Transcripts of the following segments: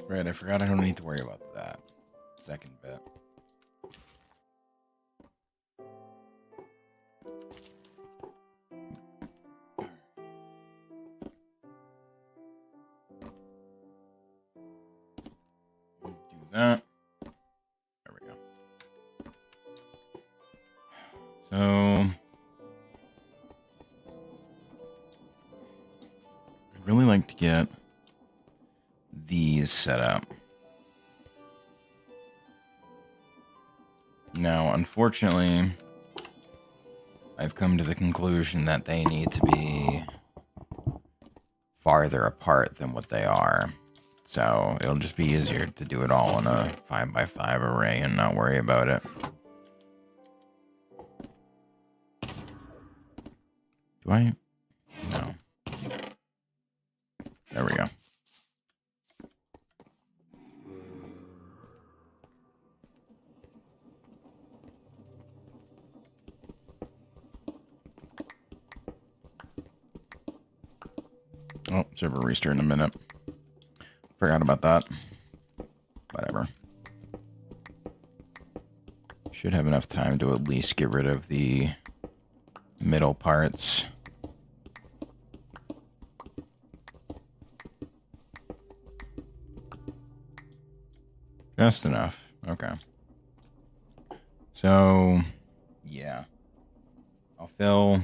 Right, I forgot I don't need to worry about that second bit. Do that. There we go. So I'd really like to get these set up. Now, unfortunately, I've come to the conclusion that they need to be farther apart than what they are. So it'll just be easier to do it all in a 5x5 array and not worry about it. Do I? No. There we go. Oh, server restart in a minute. Forgot about that. Whatever. Should have enough time to at least get rid of the middle parts. Just enough. Okay. So, yeah. I'll fill...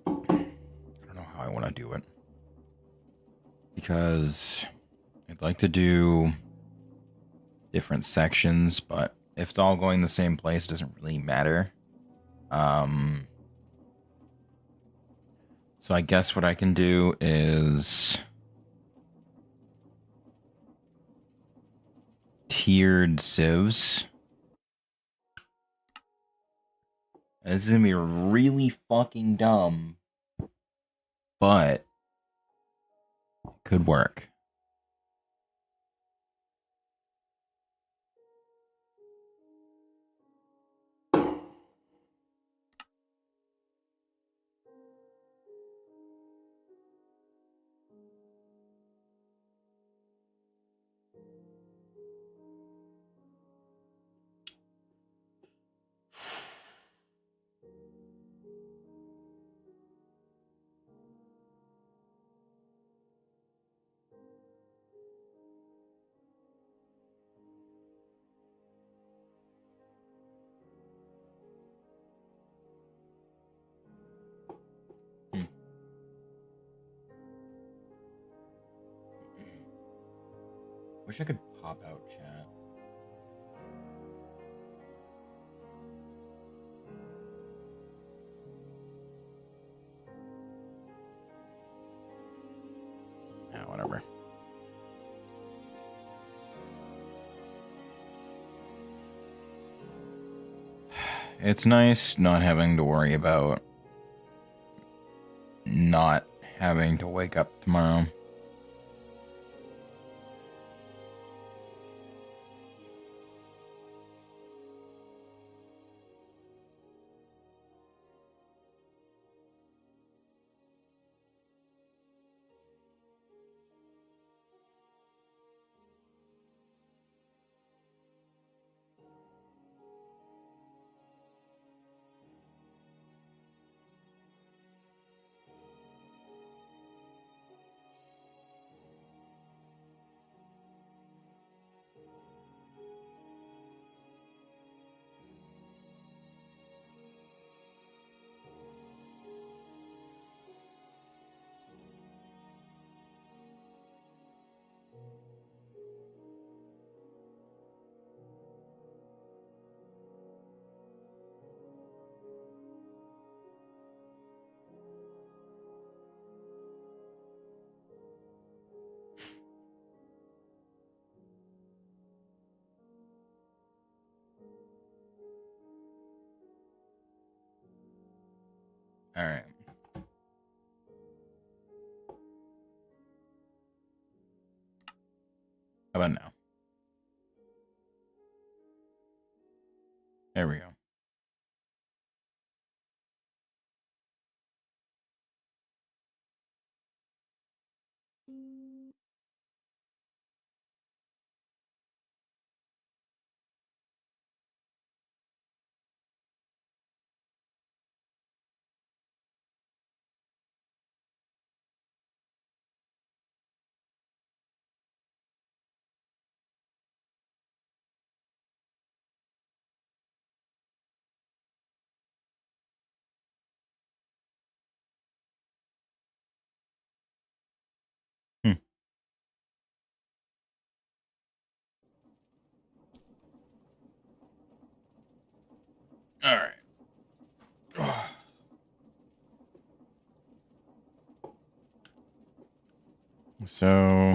I don't know how I want to do it. Because I'd like to do different sections, but if it's all going the same place, it doesn't really matter. So I guess what I can do is tiered sieves. This is gonna be really fucking dumb, but it could work. Wish I could pop out chat. Yeah, whatever. It's nice not having to worry about not having to wake up tomorrow. All right. How about now? There we go. So...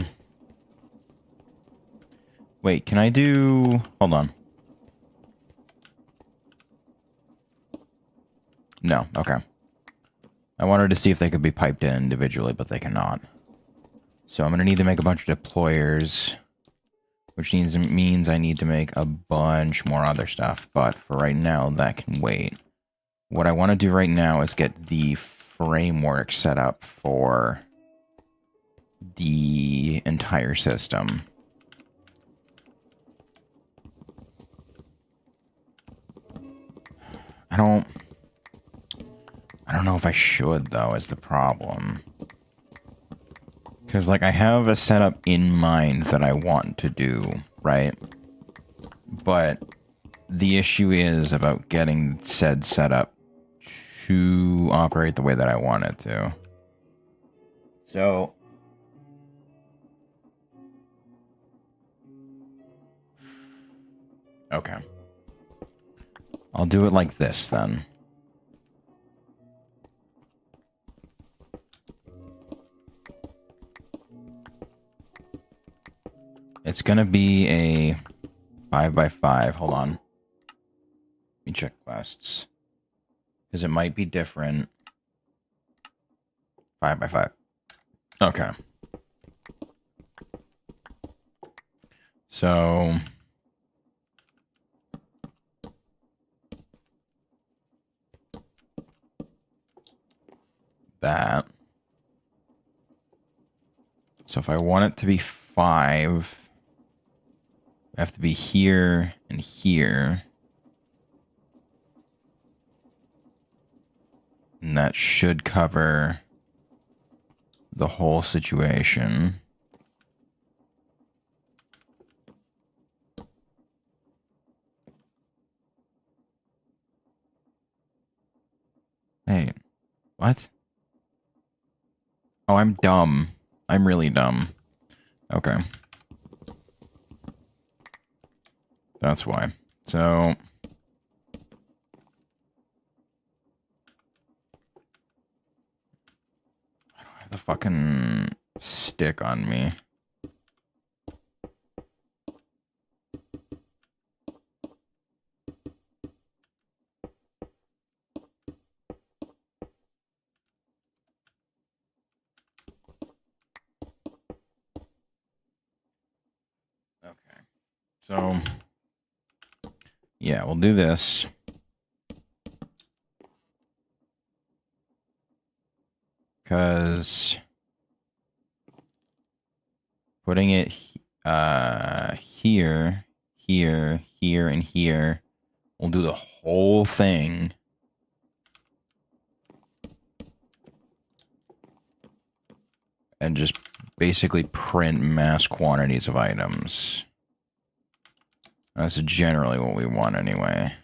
Wait, can I do... Hold on. No, okay. I wanted to see if they could be piped in individually, but they cannot. So I'm going to need to make a bunch of deployers, which means I need to make a bunch more other stuff. But for right now, that can wait. What I want to do right now is get the framework set up for the entire system. I don't know if I should, though, is the problem. Because, like, I have a setup in mind that I want to do, right? But the issue is about getting said setup to operate the way that I want it to. So... Okay. I'll do it like this, then. It's gonna be a 5x5. Hold on. Let me check quests. Because it might be different. 5x5. Okay. So... that. So if I want it to be 5, I have to be here and here. And that should cover the whole situation. Hey, what? Oh, I'm dumb. I'm really dumb. Okay. That's why. So... I don't have the fucking stick on me. Okay. So... yeah, we'll do this. Because... putting it here, here, here, and here will do the whole thing. And just basically print mass quantities of items. That's generally what we want anyway.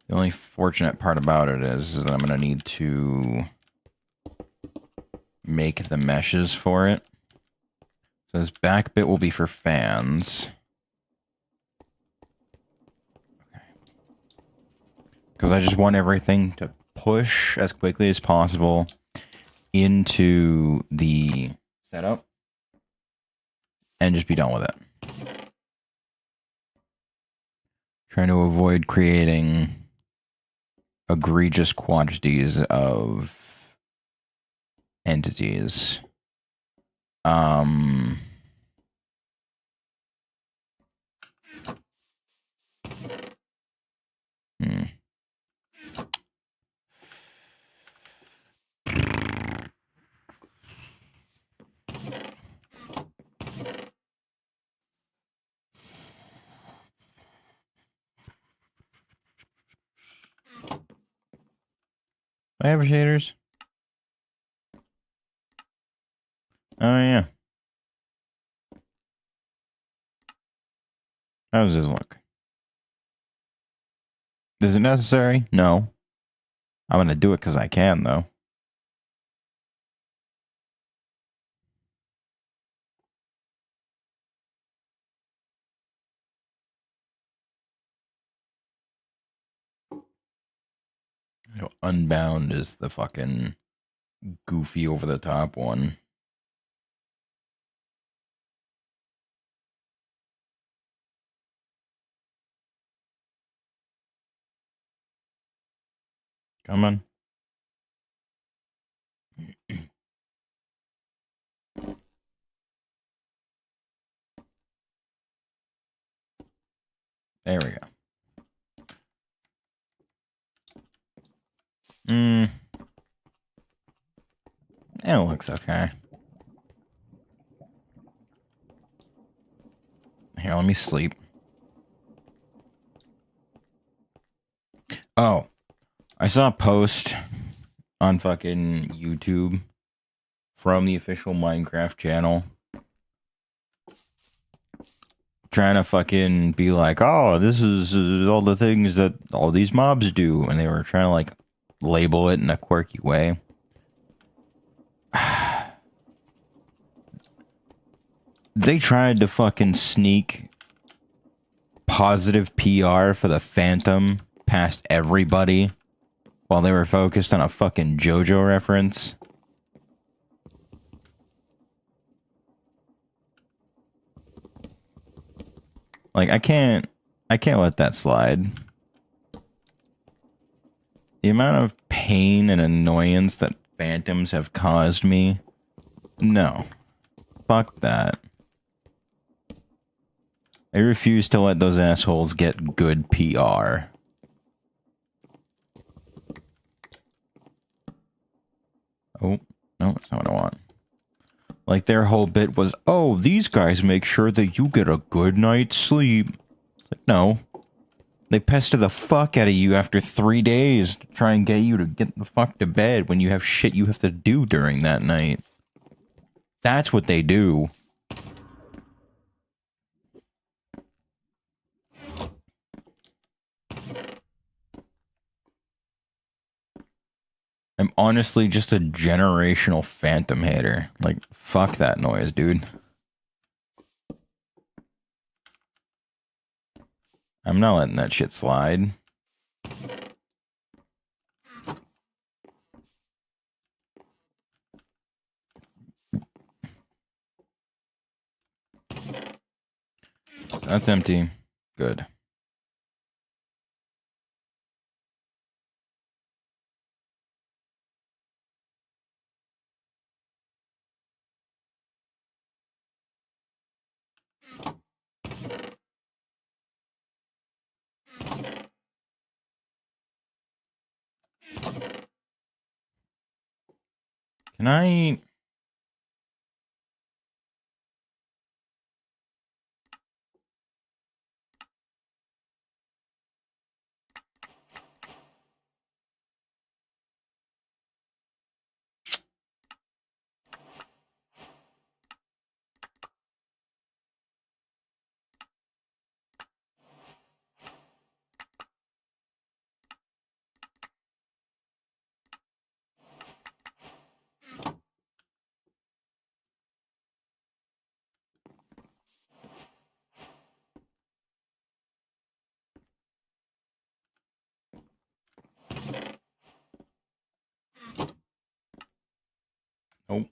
The only fortunate part about it is that I'm going to need to make the meshes for it. So this back bit will be for fans. Okay. Because I just want everything to push as quickly as possible into the setup and just be done with it. Trying to avoid creating egregious quantities of entities. Hmm. Do I have shaders? Oh, yeah. How does this look? Is it necessary? No. I'm going to do it because I can, though. You know, Unbound is the fucking goofy over the top one. Come on. There we go. It looks okay. Here, let me sleep. Oh, I saw a post on fucking YouTube from the official Minecraft channel trying to fucking be like, oh, this is all the things that all these mobs do. And they were trying to like label it in a quirky way. They tried to fucking sneak positive PR for the Phantom past everybody while they were focused on a fucking JoJo reference. Like, I can't let that slide. The amount of pain and annoyance that Phantoms have caused me, no. Fuck that. I refuse to let those assholes get good PR. Oh, no, that's not what I want. Like, their whole bit was, oh, these guys make sure that you get a good night's sleep. It's like, no. They pester the fuck out of you after 3 days to try and get you to get the fuck to bed when you have shit you have to do during that night. That's what they do. I'm honestly just a generational Phantom hater. Like, fuck that noise, dude. I'm not letting that shit slide. So that's empty. Good. Can I... Oh.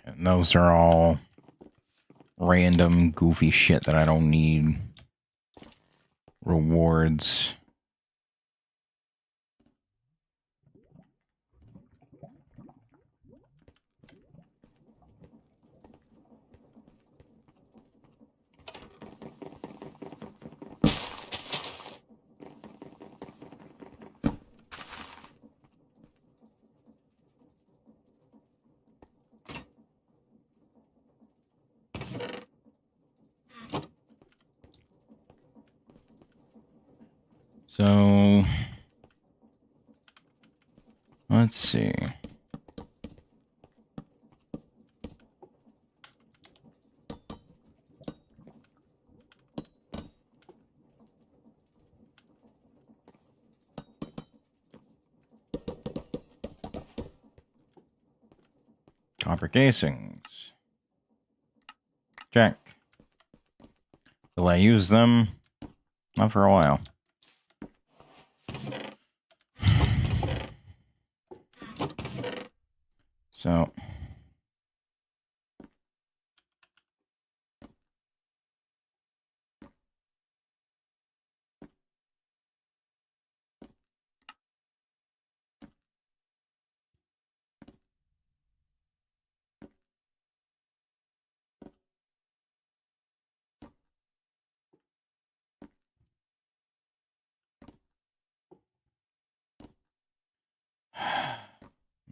And those are all random goofy shit that I don't need. Rewards. So, let's see. Copper casings. Check. Will I use them? Not for a while. So...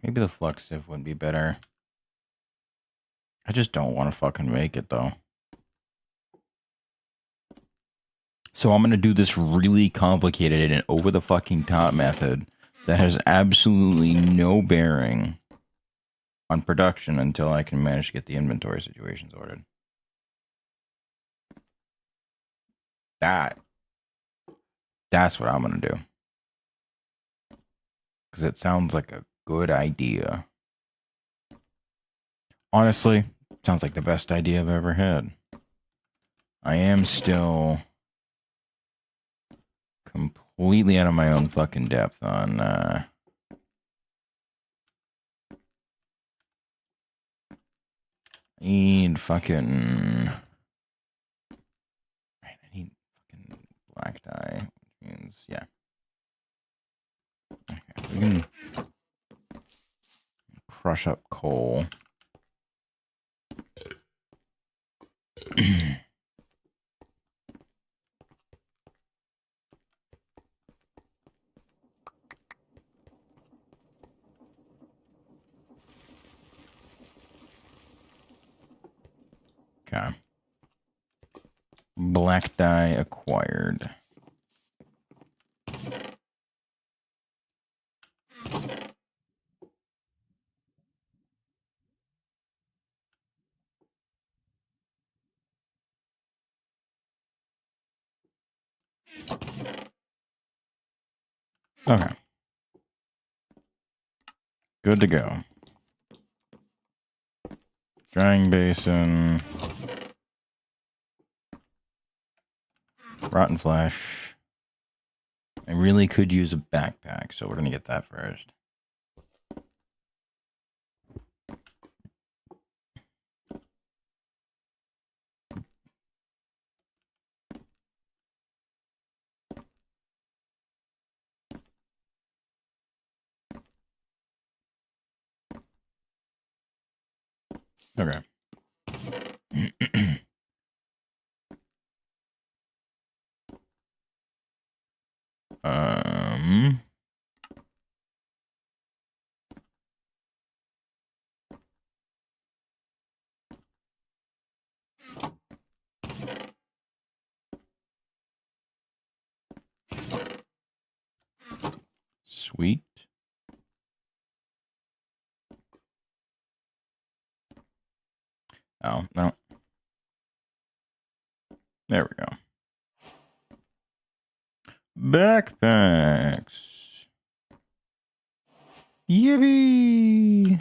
maybe the flux sieve would be better. I just don't want to fucking make it, though. So I'm going to do this really complicated and over-the-fucking-top method that has absolutely no bearing on production until I can manage to get the inventory situations ordered. That's what I'm going to do. Because it sounds like a good idea. Honestly, sounds like the best idea I've ever had. I am still completely out of my own fucking depth on I need fucking black dye, which means yeah. Okay, we can crush up coal. Okay. Black dye acquired. Okay. Good to go. Drying basin. Rotten flesh. I really could use a backpack, so we're going to get that first. Okay. Sweet. Oh, no. There we go. Backpacks. Yippee!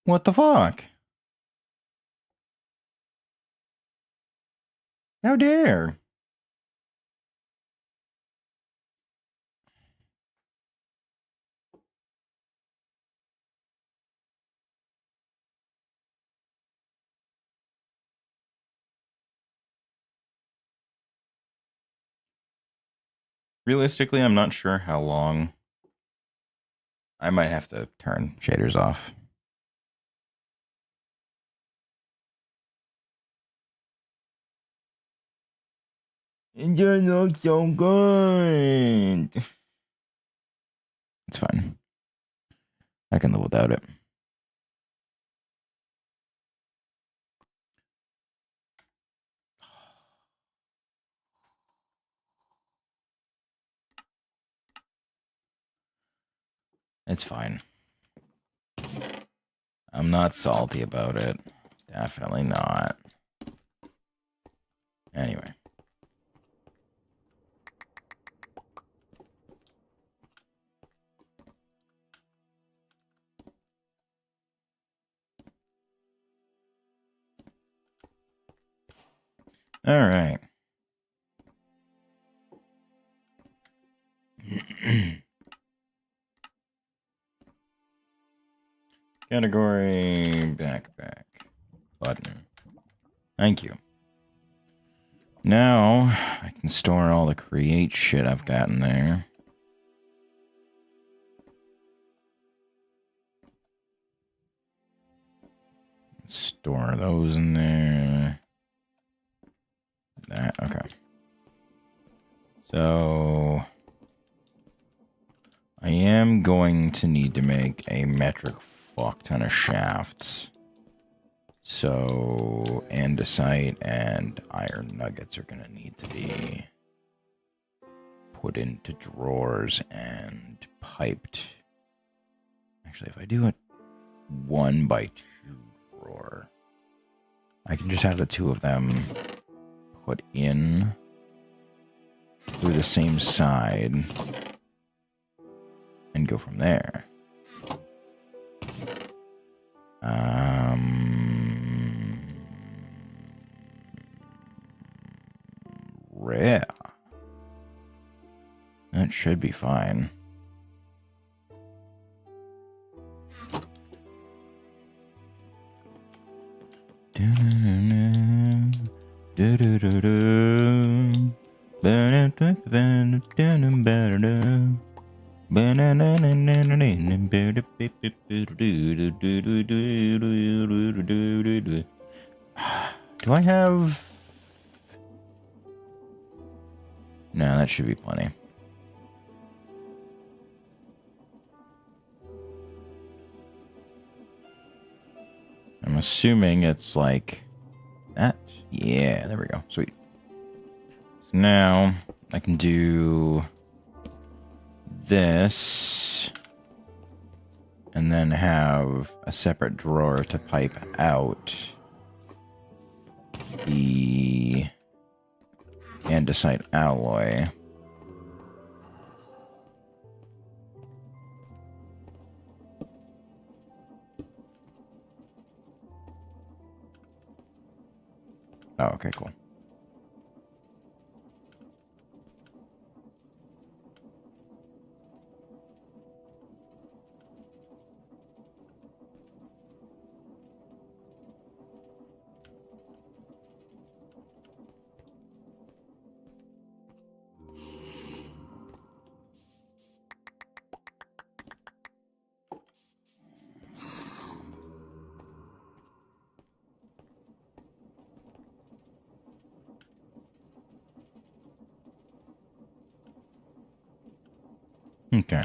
What the fuck? How dare? Realistically, I'm not sure how long. I might have to turn shaders off. It just looks so good. It's fine. I can live without it. It's fine. I'm not salty about it. Definitely not. Anyway. All right. Category backpack button. Thank you. Now I can store all the create shit I've got in there. Store those in there. That, okay. So I am going to need to make a metric fuck ton of shafts. So andesite and iron nuggets are going to need to be put into drawers and piped. Actually, if I do a 1x2 drawer, I can just have the two of them put in through the same side and go from there. Rare. That should be fine. Do I have... No, that should be plenty. I'm assuming it's like that. Yeah, there we go. Sweet. So now I can do this and then have a separate drawer to pipe out the andesite alloy. Oh, okay, cool. Okay.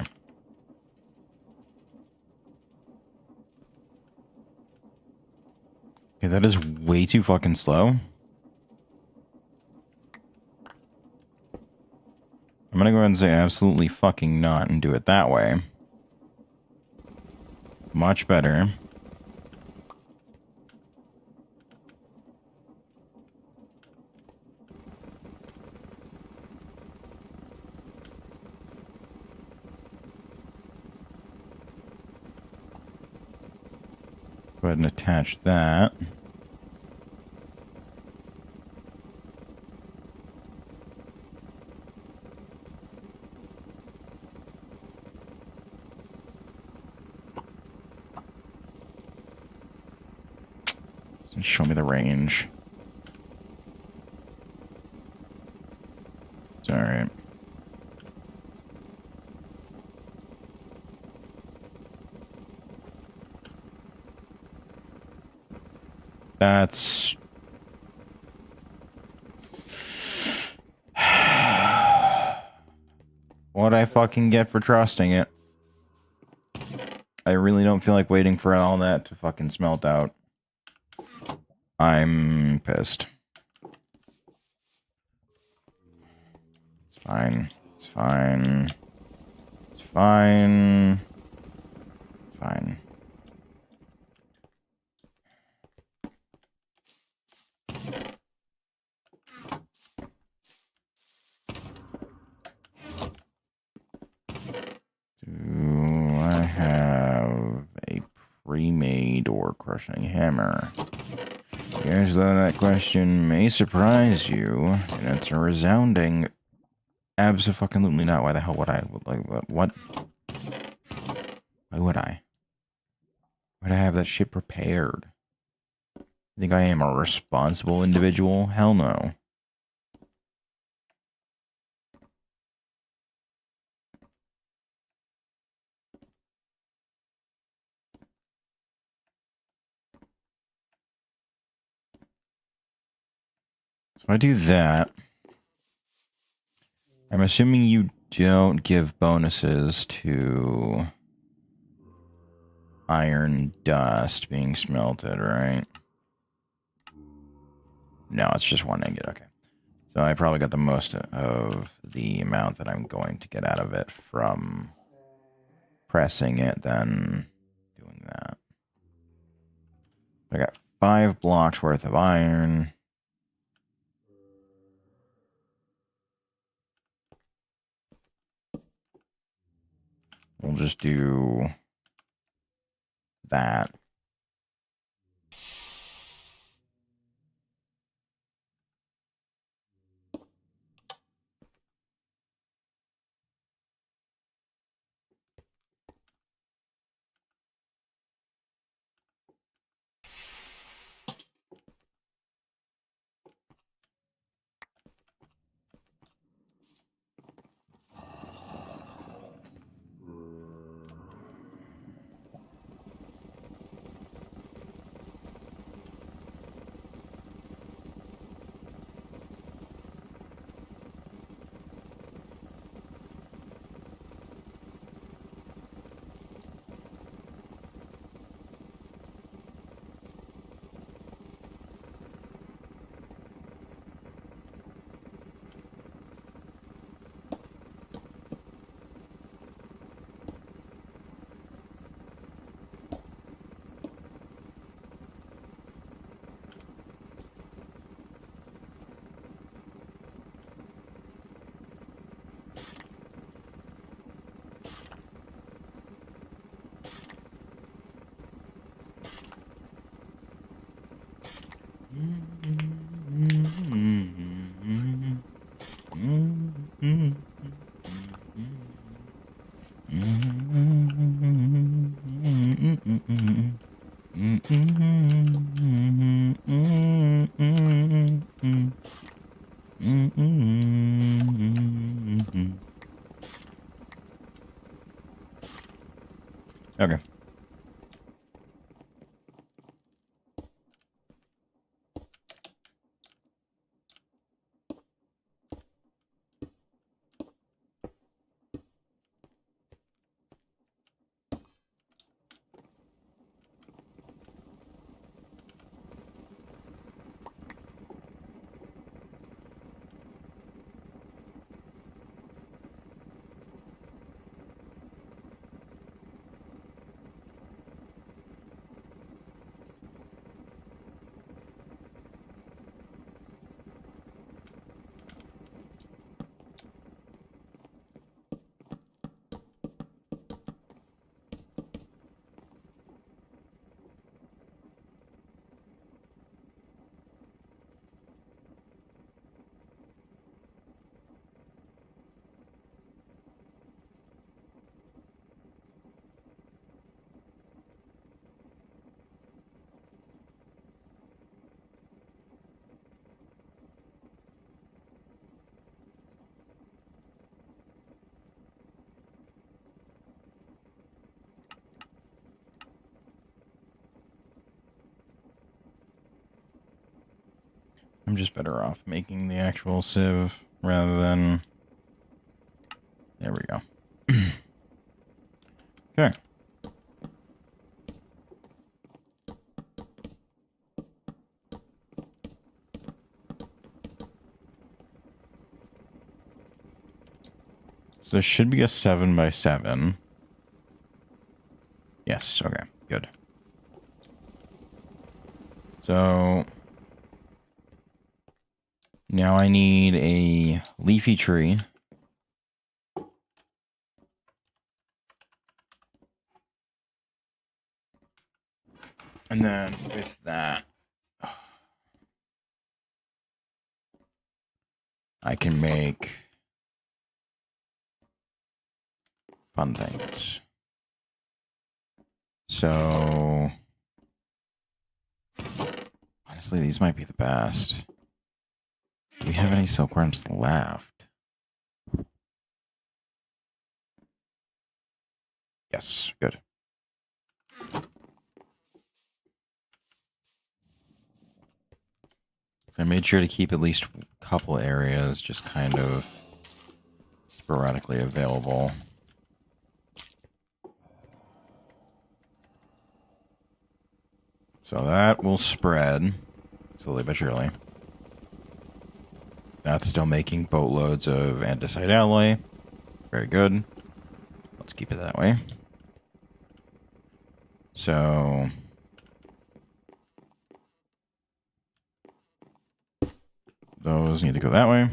Okay, that is way too fucking slow. I'm gonna go ahead and say absolutely fucking not and do it that way. Much better. Go ahead and attach that. Show me the range. It's alright. That's... what I fucking get for trusting it. I really don't feel like waiting for all that to fucking smelt out. I'm pissed. It's fine. It's fine. It's fine. Fine. Do I have a pre-made ore crushing hammer? Yes, though that question may surprise you, and it's a resounding abso-fucking-lutely not. Why the hell would I? Like, what? Why would I? Why'd I have that shit prepared? You think I am a responsible individual? Hell no. So I do that. I'm assuming you don't give bonuses to iron dust being smelted, right? No, it's just one ingot. Okay. So I probably got the most of the amount that I'm going to get out of it from pressing it than doing that. I got 5 blocks worth of iron. We'll just do that. Okay. I'm just better off making the actual sieve rather than... There we go. Okay. So this should be a 7x7. Yes, okay, good. So... now I need a leafy tree. And then with that, I can make fun things. So, honestly, these might be the best. Do we have any silkworms left? Yes, good. So I made sure to keep at least a couple areas just kind of sporadically available. So that will spread slowly but surely. That's still making boatloads of andesite alloy. Very good. Let's keep it that way. So those need to go that way.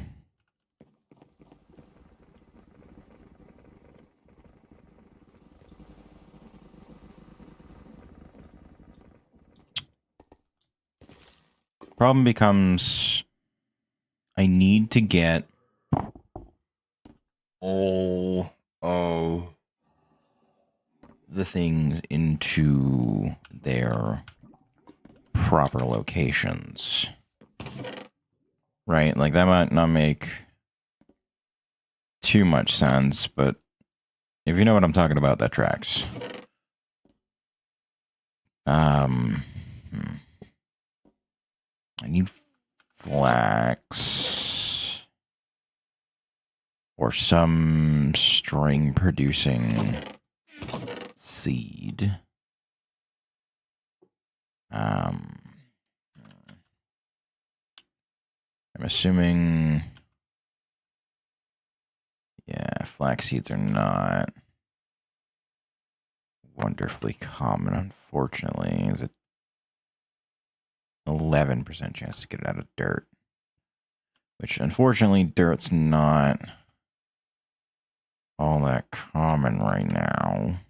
Problem becomes I need to get all of the things into their proper locations. Right? Like, that might not make too much sense, but if you know what I'm talking about, that tracks. I need flax or some string producing seed. I'm assuming, yeah, flax seeds are not wonderfully common, unfortunately. Is it 11% chance to get it out of dirt? Which, unfortunately, dirt's not all that common right now.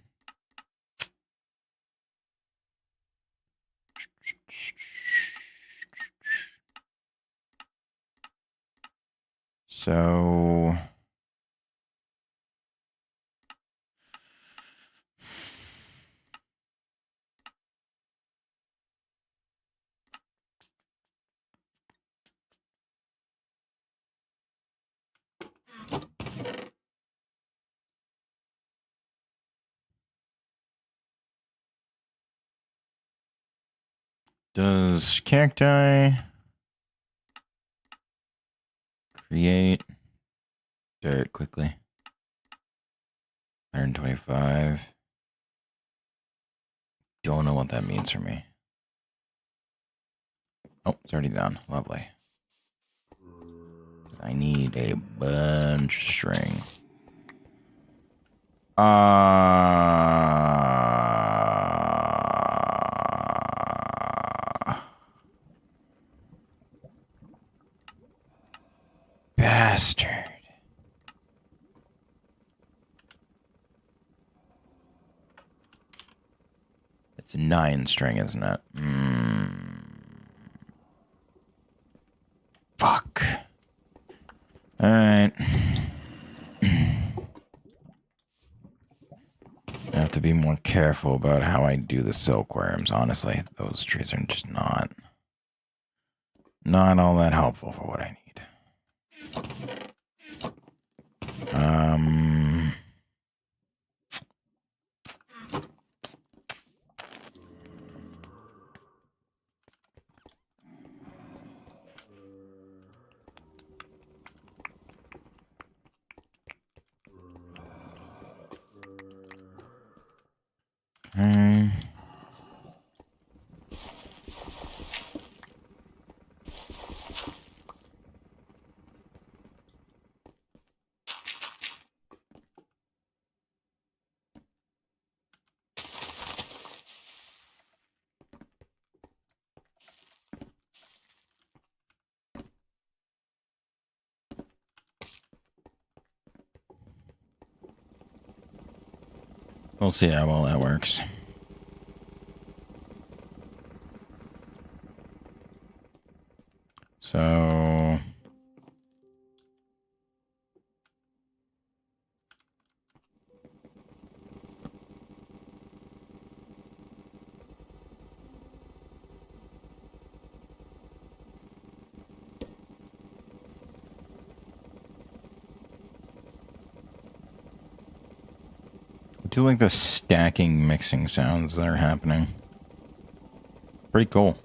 So does cacti create dirt quickly? 125. Don't know what that means for me. Oh, it's already done. Lovely. I need a bunch of string. Bastard. It's a 9 string, isn't it? Fuck. Alright. I have to be more careful about how I do the silkworms. Honestly, those trees are just not all that helpful for what I need. Okay. We'll see how well that works. So do like the stacking mixing sounds that are happening. Pretty cool.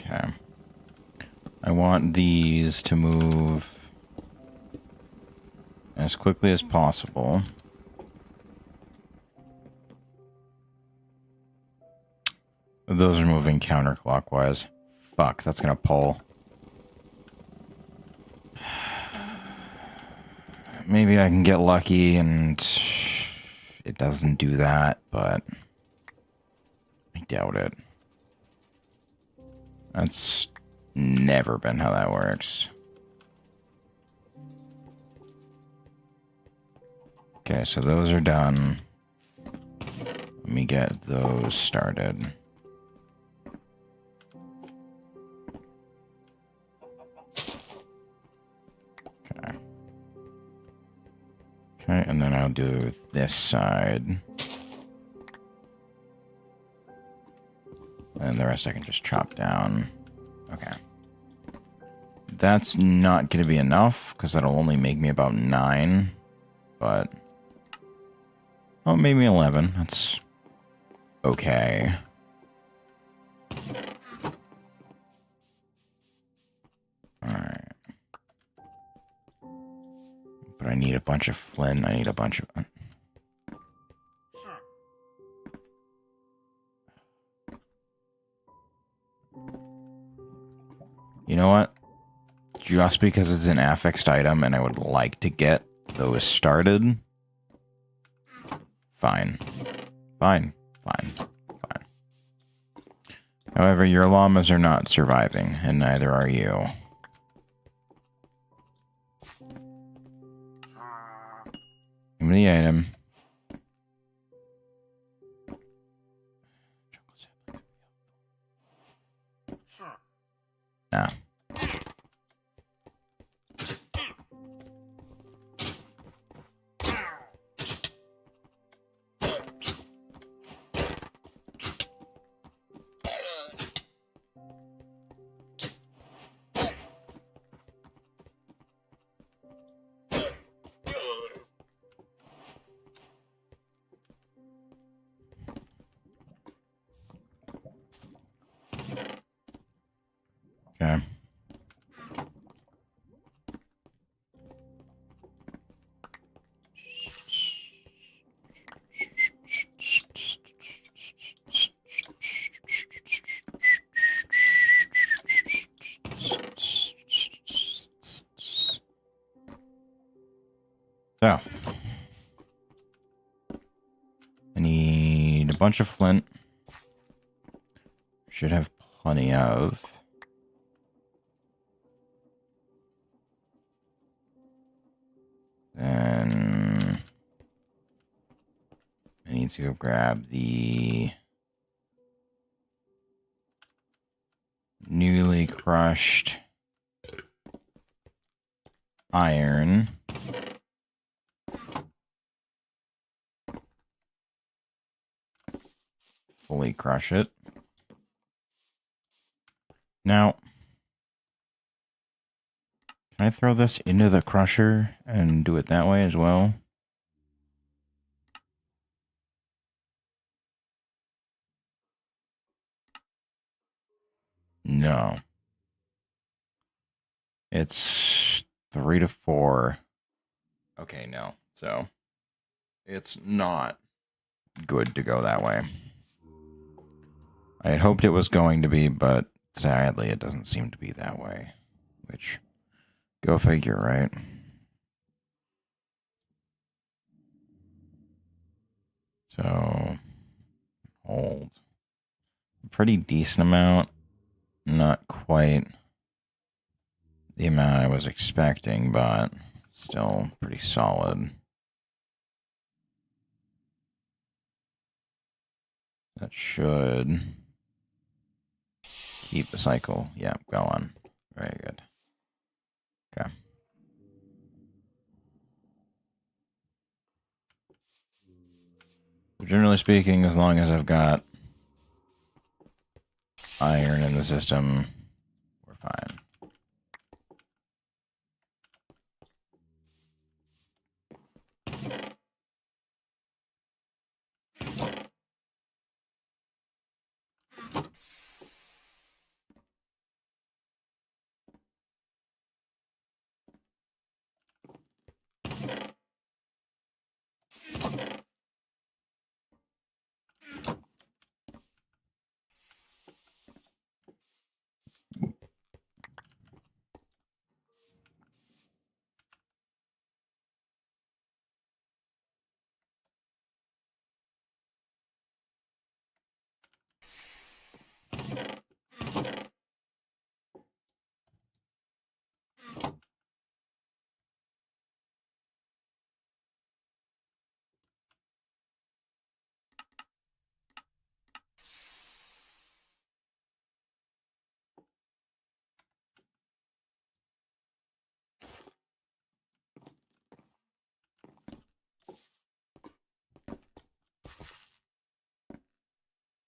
Okay. I want these to move as quickly as possible. Those are moving counterclockwise. Fuck, that's gonna pull. Maybe I can get lucky and it doesn't do that, but I doubt it. That's never been how that works. Okay, so those are done. Let me get those started. Okay. Okay, and then I'll do this side. And the rest I can just chop down. Okay. That's not going to be enough, because that'll only make me about 9. But... oh, maybe 11. That's... okay. Alright. But I need a bunch of flint. I need a bunch of... you know what? Just because it's an affixed item and I would like to get those started. Fine. Fine. Fine. Fine. However, your llamas are not surviving, and neither are you. Give me the item. Nah. Okay. So, I need a bunch of flint. Should have plenty of. Then I need to go grab the newly crushed iron. Fully crush it. Now, can I throw this into the crusher and do it that way as well? No. It's 3 to 4. Okay, no. So, it's not good to go that way. I had hoped it was going to be, but sadly it doesn't seem to be that way. Which, go figure, right? So, pretty decent amount. Not quite the amount I was expecting, but still pretty solid. That should keep the cycle, yeah, going. Very good. Okay. Generally speaking, as long as I've got iron in the system, we're fine.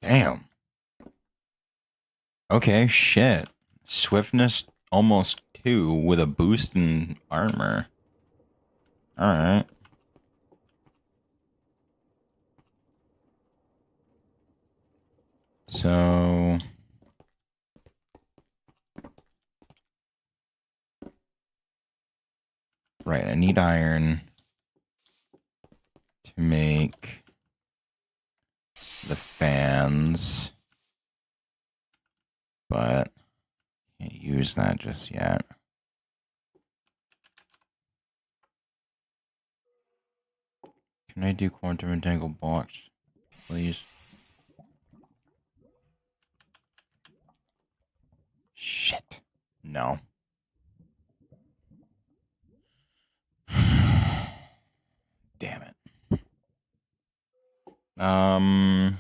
Damn. Okay, shit. Swiftness almost 2 with a boost in armor. Alright. So... Right, I need iron to make the fans, but can't use that just yet. Can I do quantum entangled blocks, please? Shit. No. Damn it. I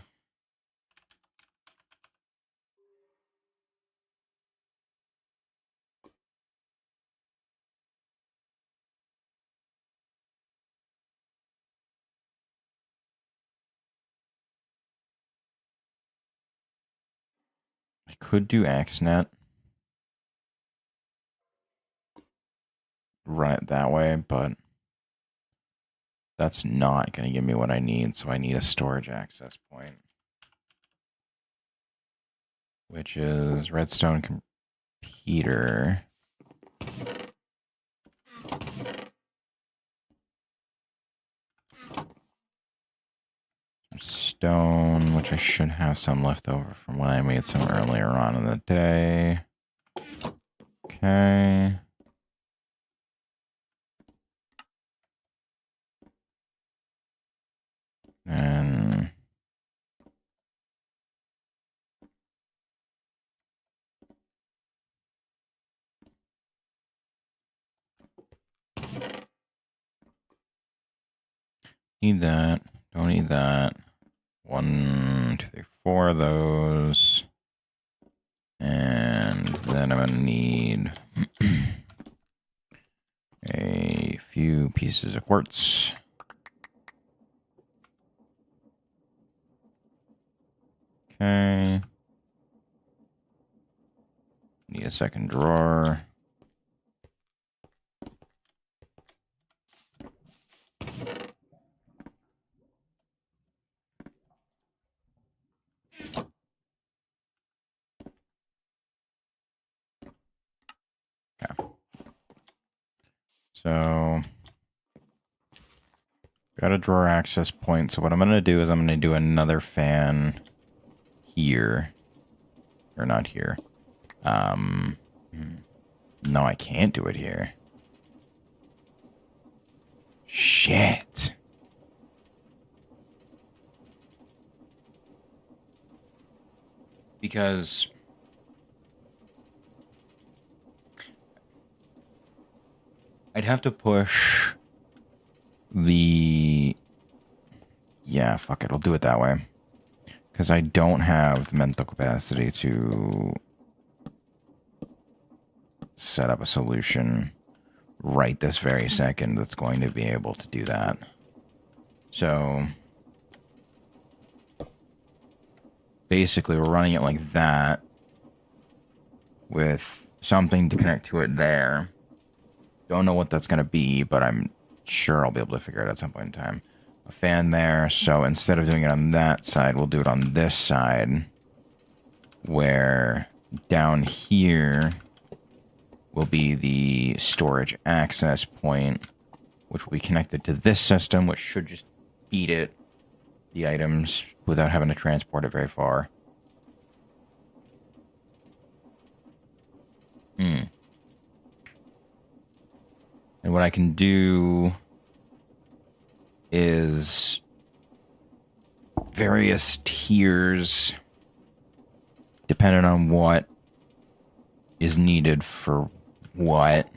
could do AxeNet. Run it that way, but that's not going to give me what I need, so I need a storage access point, which is redstone computer. Stone, which I should have some left over from when I made some earlier on in the day. Okay. And need that. Don't need that. 1, 2, 3, 4 of those. And then I'm going to need a few pieces of quartz. Okay. Need a second drawer. Okay. So, got a drawer access point. So what I'm going to do is I'm going to do another fan here. Or not here. No, I can't do it here. Shit. Because I'd have to push the... Yeah, fuck it. I'll do it that way. Because I don't have the mental capacity to set up a solution right this very second that's going to be able to do that. So basically we're running it like that with something to connect to it there. Don't know what that's going to be, but I'm sure I'll be able to figure it out at some point in time. A fan there, so instead of doing it on that side, we'll do it on this side, where down here will be the storage access point, which will be connected to this system, which should just feed it the items without having to transport it very far. And what I can do is various tiers depending on what is needed for what.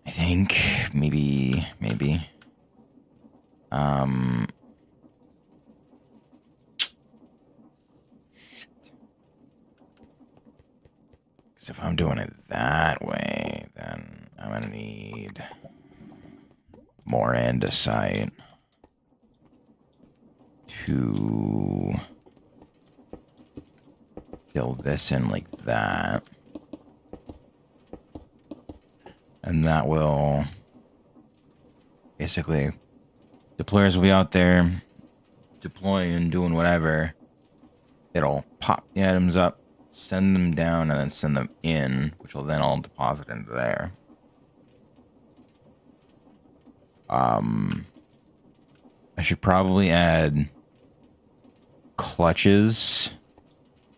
I think maybe because if I'm doing it that way, then I'm gonna need more andesite to fill this in like that. And that will basically, deployers will be out there deploying, doing whatever. It'll pop the items up, send them down, and then send them in, which will then all deposit into there. I should probably add clutches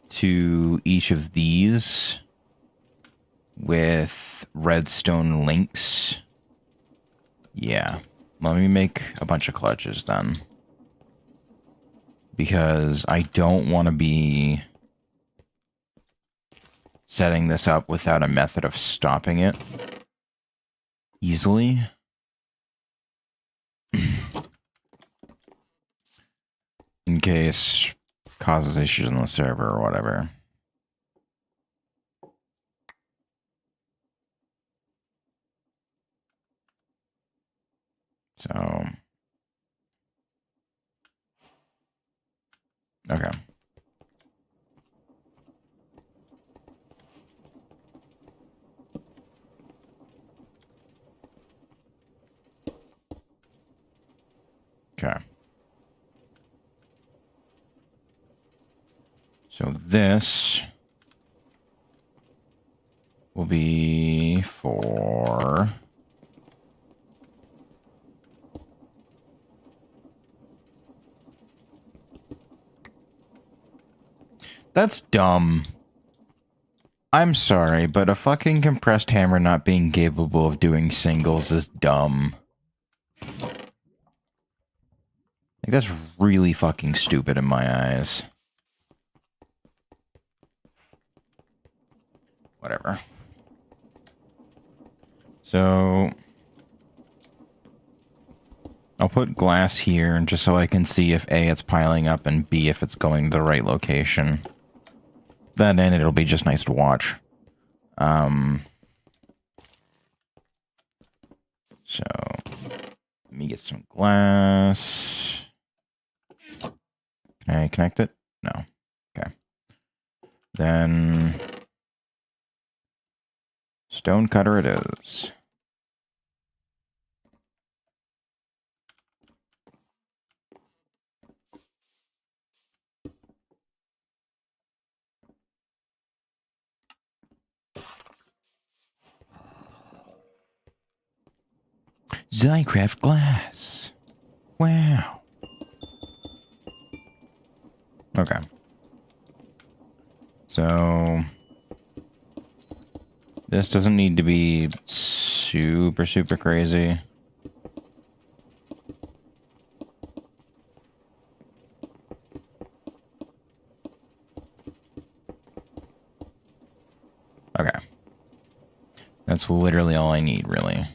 to each of these with redstone links. Yeah. Let me make a bunch of clutches then. Because I don't want to be setting this up without a method of stopping it easily. In case it causes issues on the server or whatever. So, okay. Okay. So this will be for that's dumb. I'm sorry, but a fucking compressed hammer not being capable of doing singles is dumb. Like, that's really fucking stupid in my eyes. Whatever. So I'll put glass here just so I can see if A, it's piling up, and B, if it's going to the right location. Then it'll be just nice to watch. So let me get some glass. Can I connect it? No. Okay. Then stone cutter it is. Zycraft glass. Wow. Okay. So this doesn't need to be super crazy. That's literally all I need, really.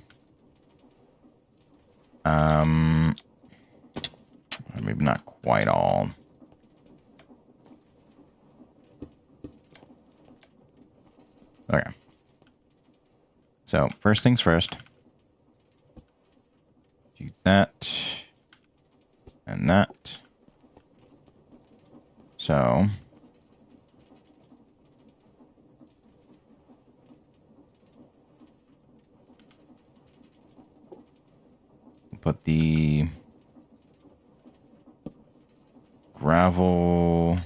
Maybe not quite all. Okay. So, first things first. Do that. And that. So. Put the gravel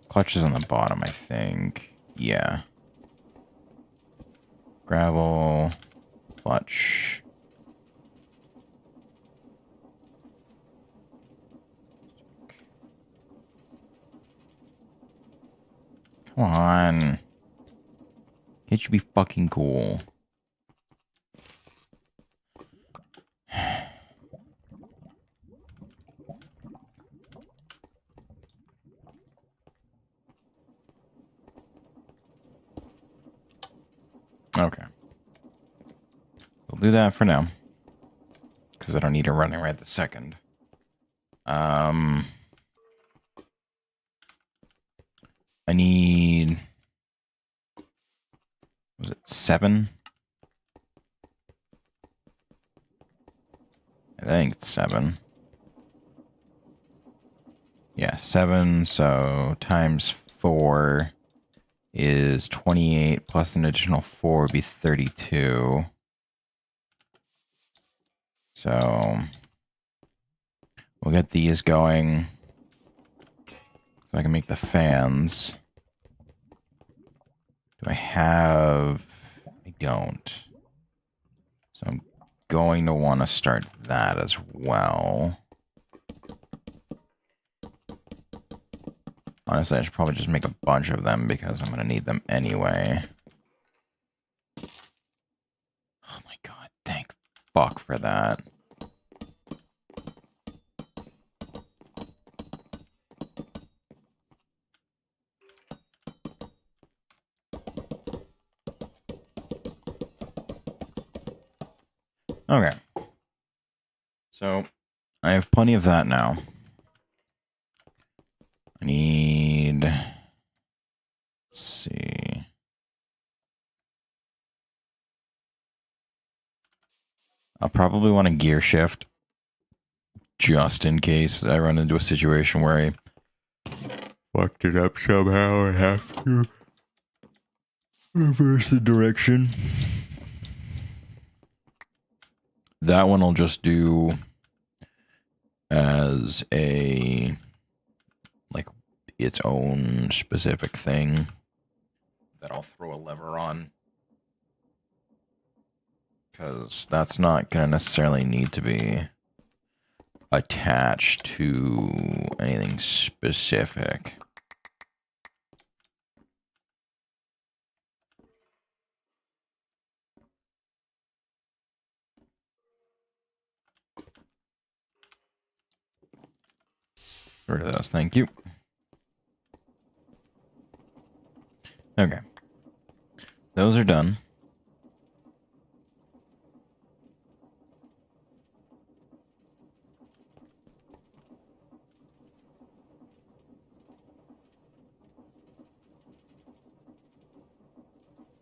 clutch is on the bottom, I think. Yeah. Gravel, clutch. Come on. Can't you be fucking cool? Okay. We'll do that for now. Because I don't need it running right this second. I need... Was it 7? I think it's 7. Yeah, 7, so times 4 is 28, plus an additional 4 would be 32. So we'll get these going so I can make the fans. Do I have... I don't. So I'm going to want to start that as well. Honestly, I should probably just make a bunch of them because I'm going to need them anyway. Oh my god, thank fuck for that. Okay. So, I have plenty of that now. I need... Let's see... I'll probably want to gear shift just in case I run into a situation where I fucked it up somehow. I have to reverse the direction. That one I'll just do as a, like, its own specific thing that I'll throw a lever on. Because that's not going to necessarily need to be attached to anything specific. Rid of those, thank you. Okay. Those are done.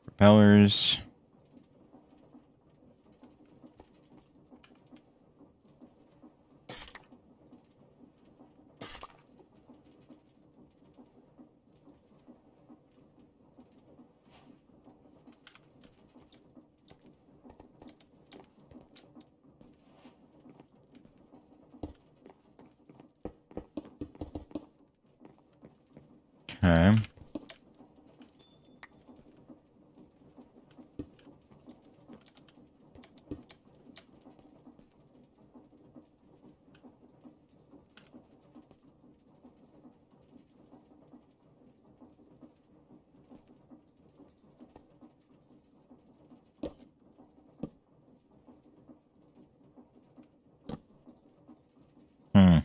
Propellers. Okay. Hmm.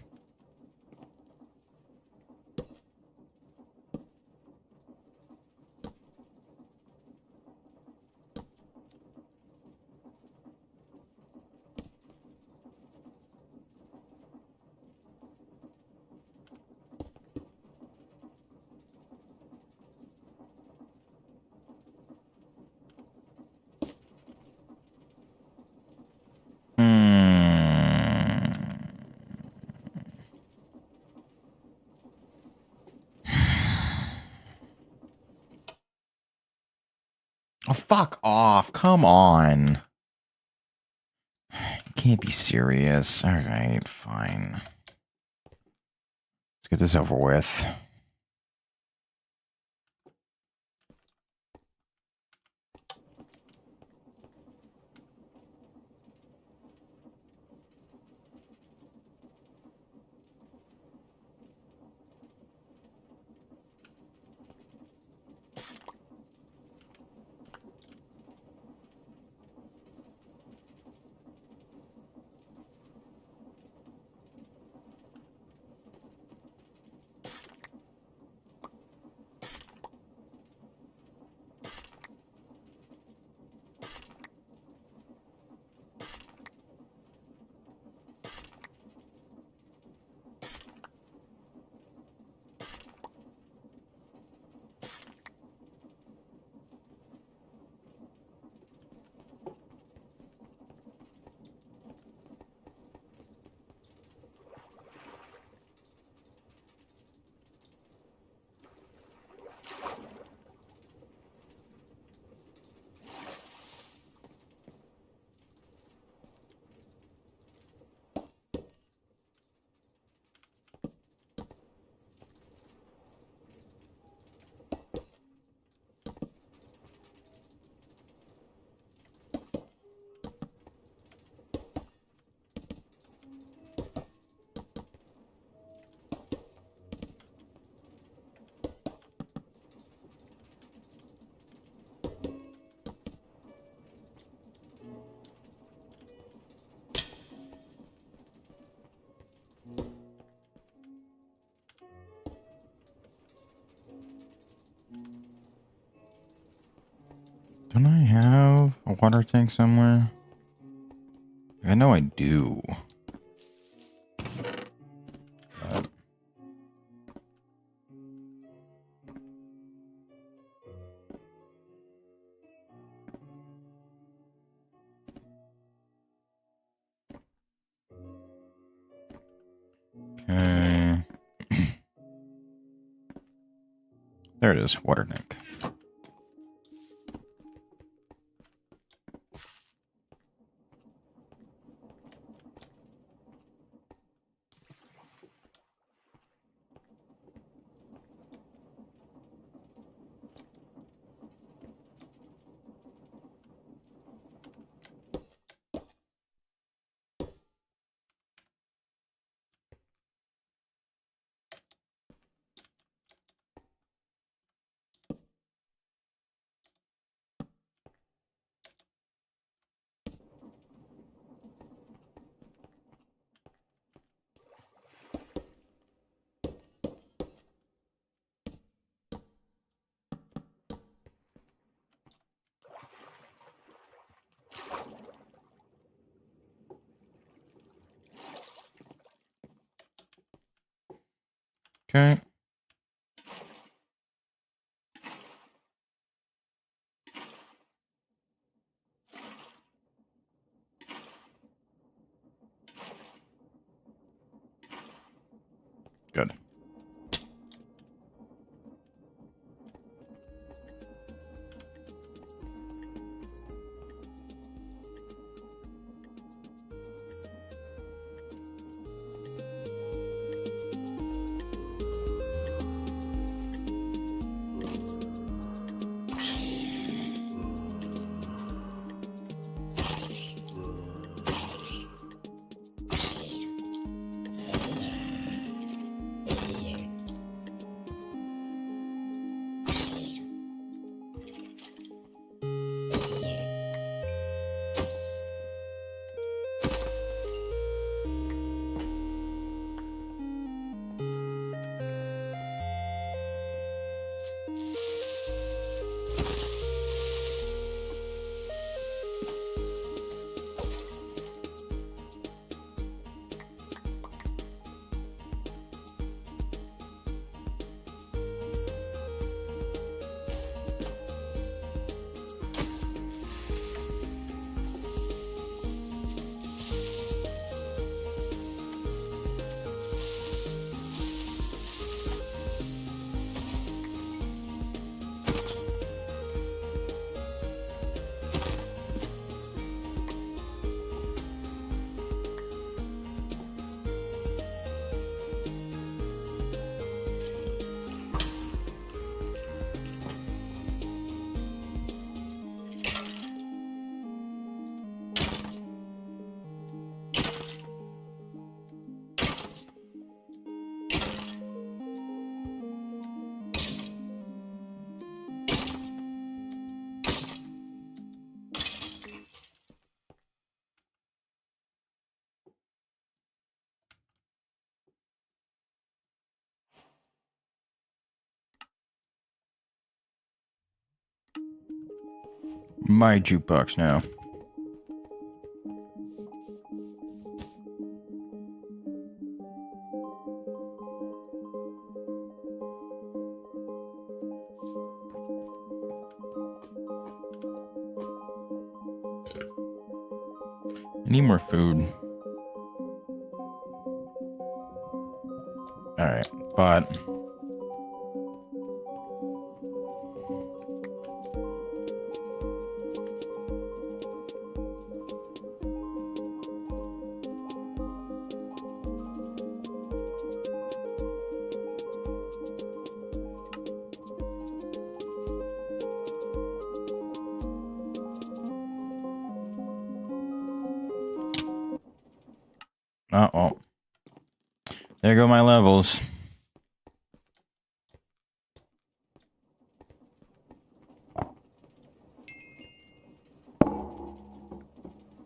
Oh, fuck off. Come on. You can't be serious. Alright, fine. Let's get this over with. Don't I have a water tank somewhere? I know I do. But okay. There it is, water tank. Okay. Good. My jukebox now. I need more food. Alright, but... Uh-oh. There go my levels.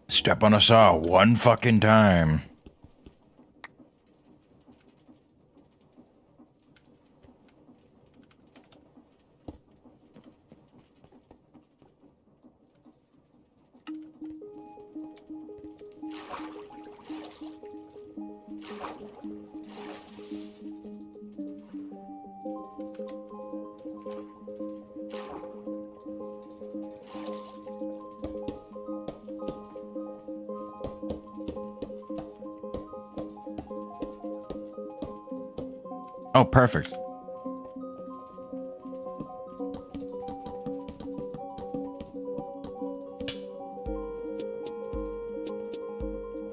Step on a saw one fucking time. Oh, perfect.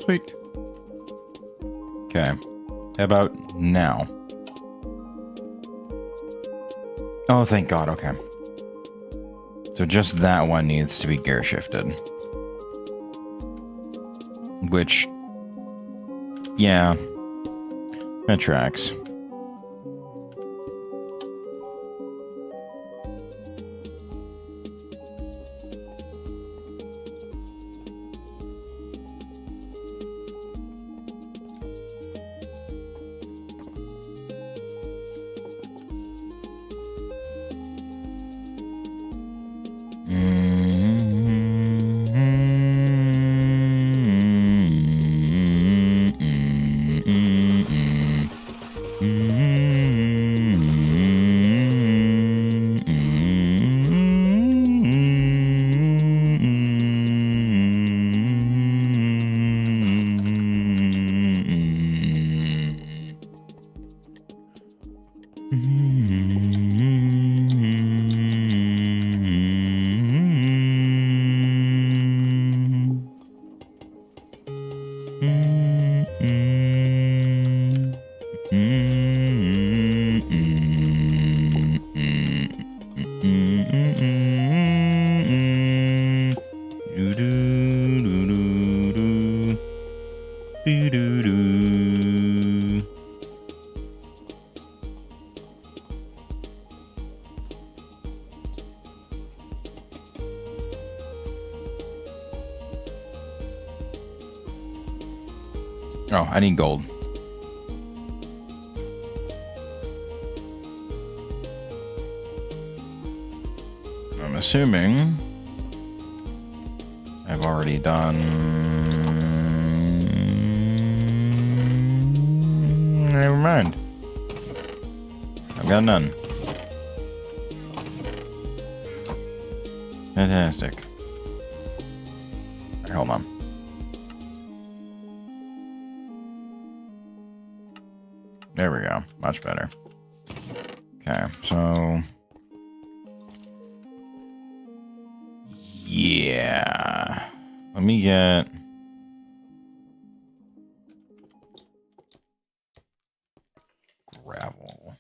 Sweet. Okay. How about now? Oh, thank God. Okay. So just that one needs to be gear shifted. Which, yeah, that tracks. Oh, I need gold. I'm assuming I've already done... Never mind. I've got none. Fantastic. Right, hold on. There we go. Much better. Okay, so... Yeah. Let me get... gravel.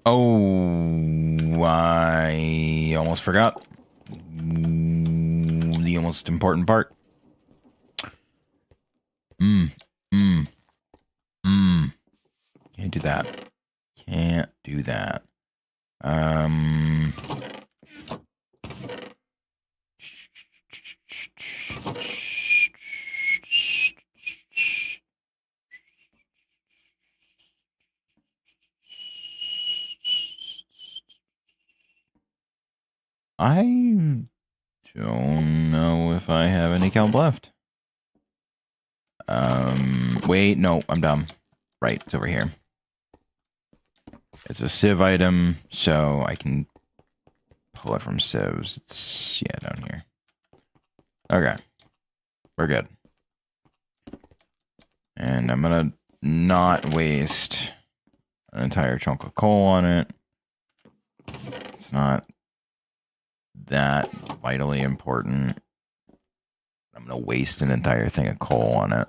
Oh, I almost forgot the almost important part. Can't do that. Can't do that. I don't know if I have any kelp left. Wait, no, I'm dumb. Right, it's over here. It's a sieve item, so I can pull it from sieves. It's, yeah, down here. Okay. We're good. And I'm gonna not waste an entire chunk of coal on it. It's not that vitally important. I'm gonna waste an entire thing of coal on it.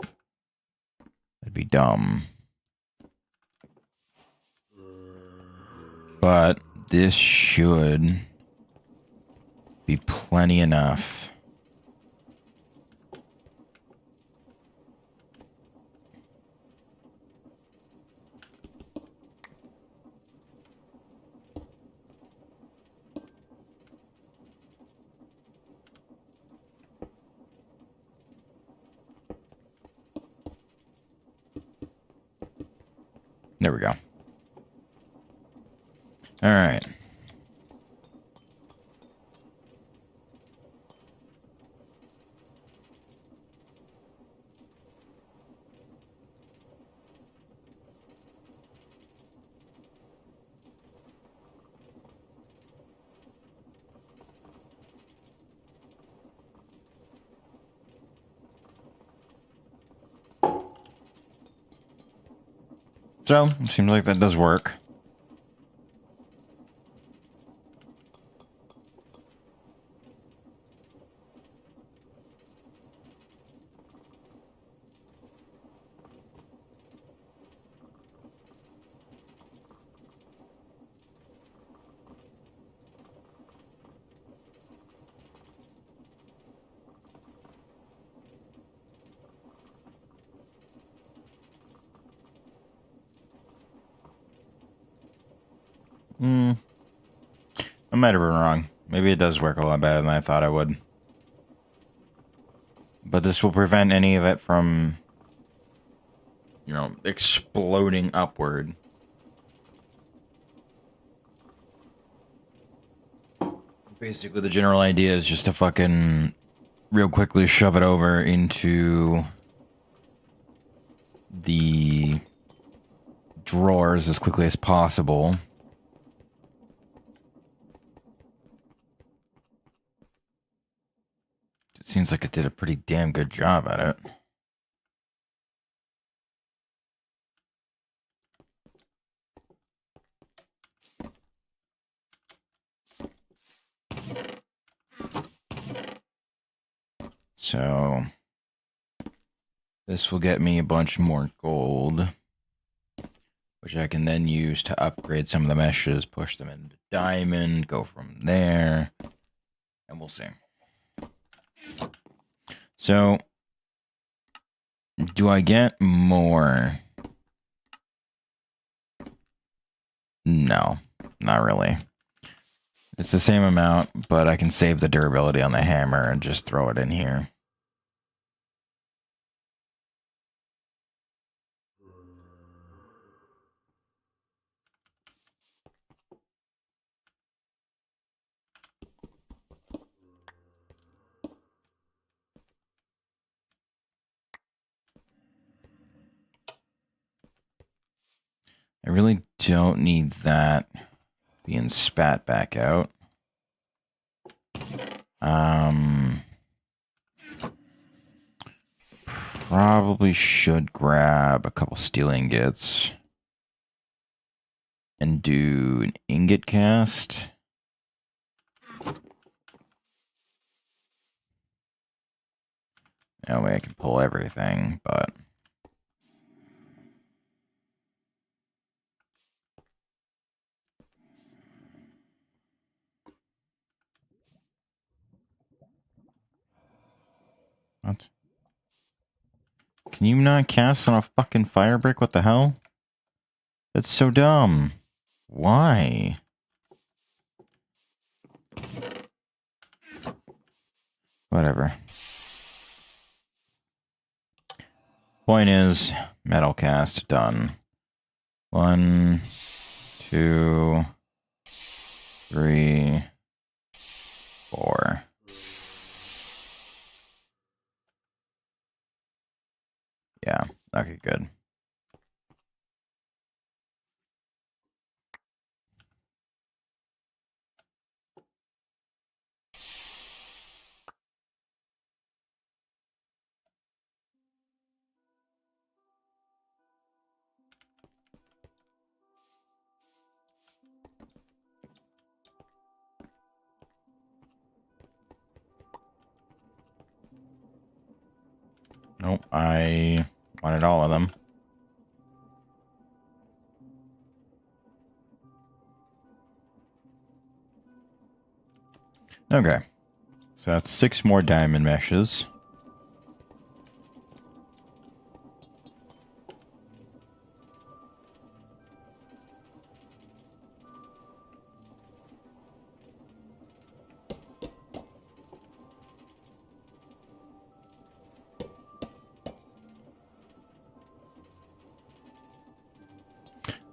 That'd be dumb. But this should be plenty enough. There we go. All right. So, seems like that does work. I might have been wrong. Maybe it does work a lot better than I thought it would. But this will prevent any of it from, you know, exploding upward. Basically, the general idea is just to fucking real quickly shove it over into the drawers as quickly as possible. It seems like it did a pretty damn good job at it. So this will get me a bunch more gold, which I can then use to upgrade some of the meshes, push them into diamond, go from there, and we'll see. So, do I get more? No, not really. It's the same amount, but I can save the durability on the hammer and just throw it in here. I really don't need that being spat back out. Probably should grab a couple steel ingots and do an ingot cast. That way I can pull everything, but... What? Can you not cast on a fucking fire brick? What the hell? That's so dumb. Why? Whatever. Point is, metal cast done. 1, 2, 3, Okay, good. Nope, I wanted all of them. Okay. So that's 6 more diamond meshes.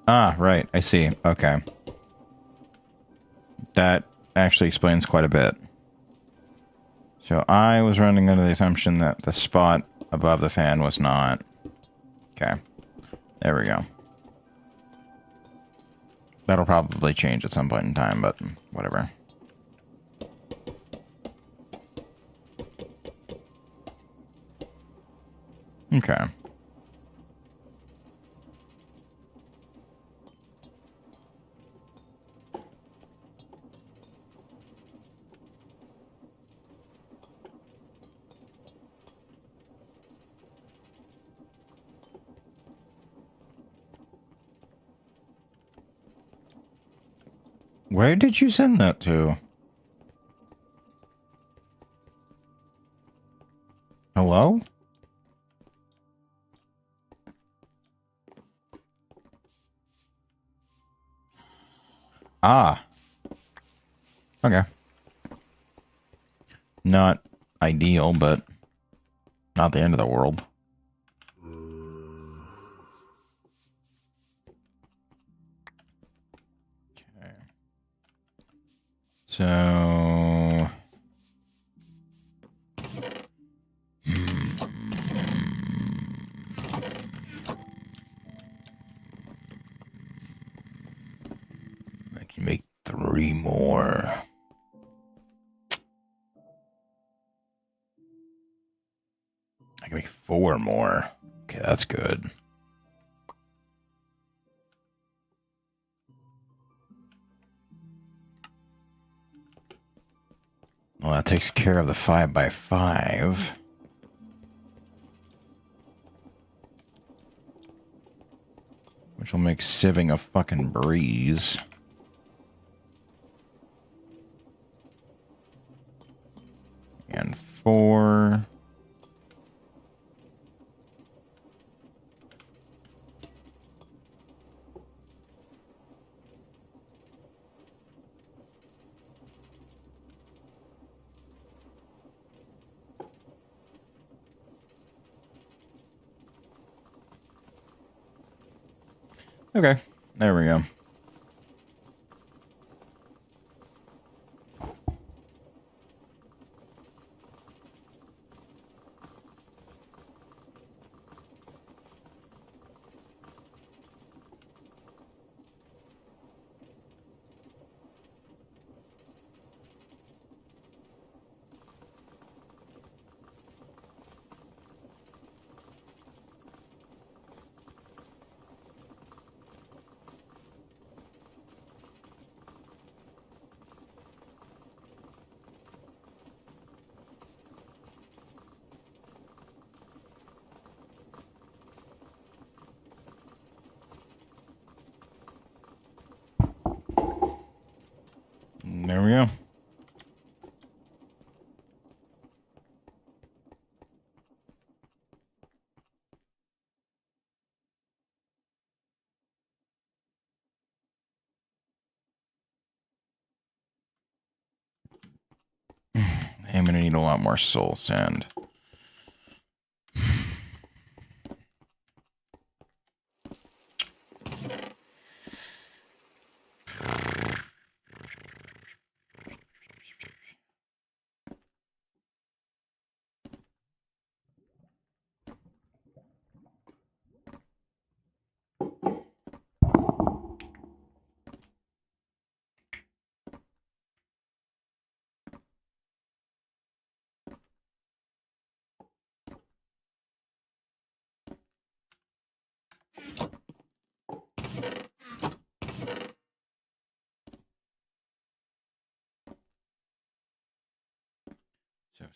Ah, right. I see. Okay. That actually explains quite a bit. So I was running under the assumption that the spot above the fan was not. Okay. There we go. That'll probably change at some point in time, but whatever. Okay. Where did you send that to? Hello? Ah. Okay. Not ideal, but not the end of the world. Okay. So... I can make 3 more. I can make 4 more. Okay, that's good. Well, that takes care of the 5x5. Which will make sieving a fucking breeze. And 4. Okay, there we go. There we go. I'm gonna need a lot more soul sand.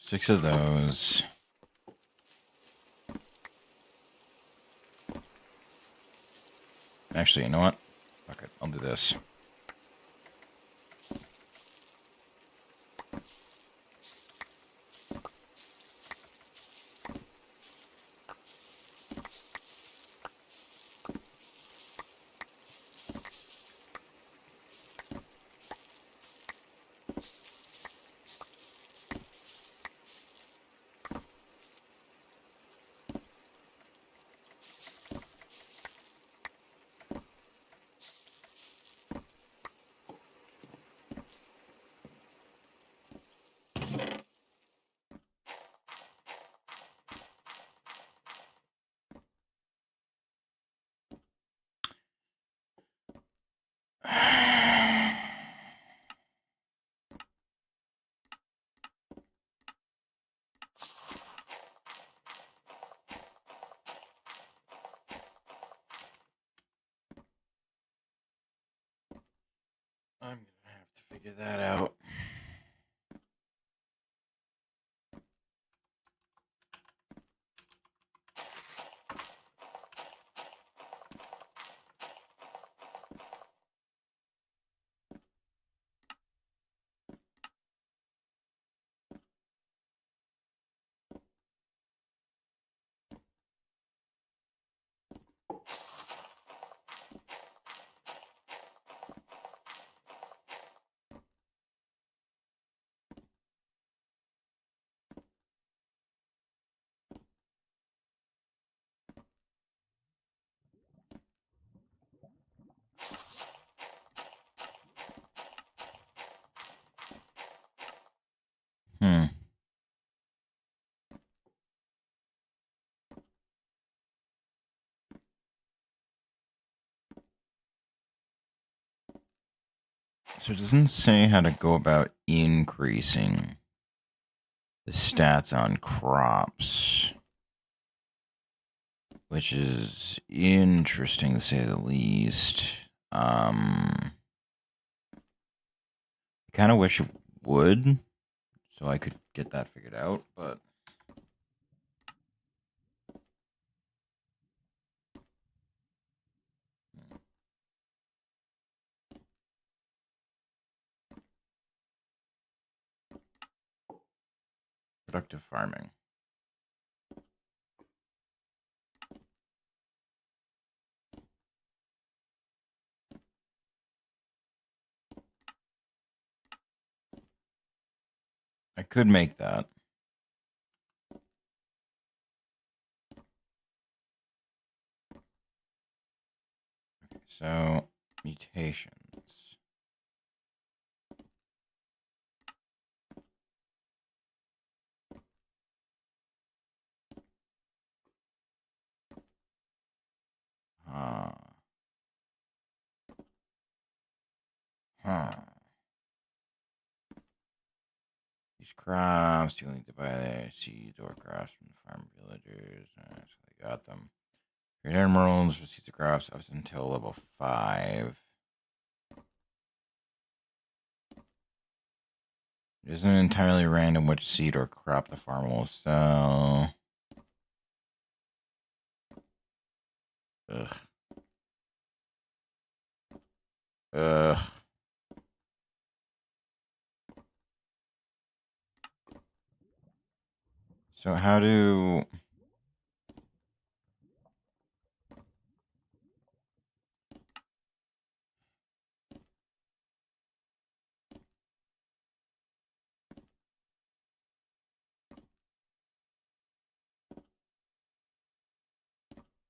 6 of those. Actually, you know what? Fuck it. I'll do this. I'm gonna have to figure that out. Hmm. So it doesn't say how to go about increasing the stats on crops, which is interesting to say the least. I kind of wish it would, so I could get that figured out, but productive farming. I could make that. Okay, so mutations. Huh. Huh. These crops, you need to buy their seeds or crops from the farm villagers. So they got them. Create emeralds for seeds of crops up until level 5. It isn't entirely random which seed or crop the farmer will sell. Ugh. Ugh. So how do...